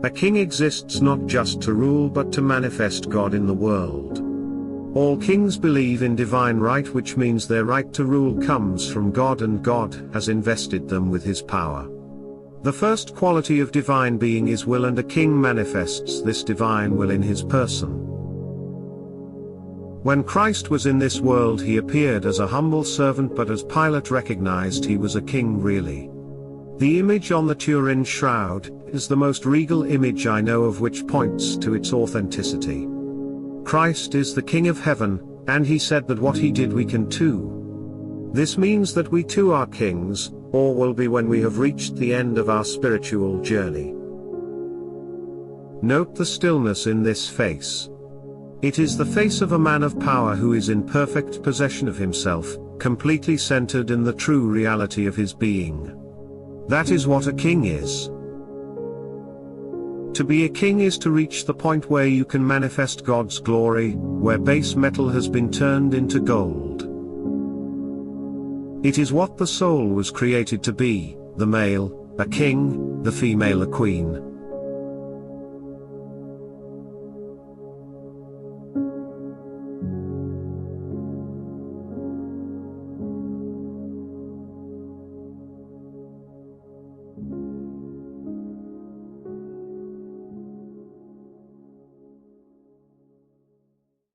A: A king exists not just to rule but to manifest God in the world. All kings believe in divine right, which means their right to rule comes from God and God has invested them with his power. The first quality of divine being is will, and a king manifests this divine will in his person. When Christ was in this world he appeared as a humble servant, but as Pilate recognized he was a king really. The image on the Turin shroud is the most regal image I know of, which points to its authenticity. Christ is the King of Heaven, and he said that what he did we can too. This means that we too are kings, or will be when we have reached the end of our spiritual journey. Note the stillness in this face. It is the face of a man of power who is in perfect possession of himself, completely centered in the true reality of his being. That is what a king is. To be a king is to reach the point where you can manifest God's glory, where base metal has been turned into gold. It is what the soul was created to be, the male, a king, the female a queen,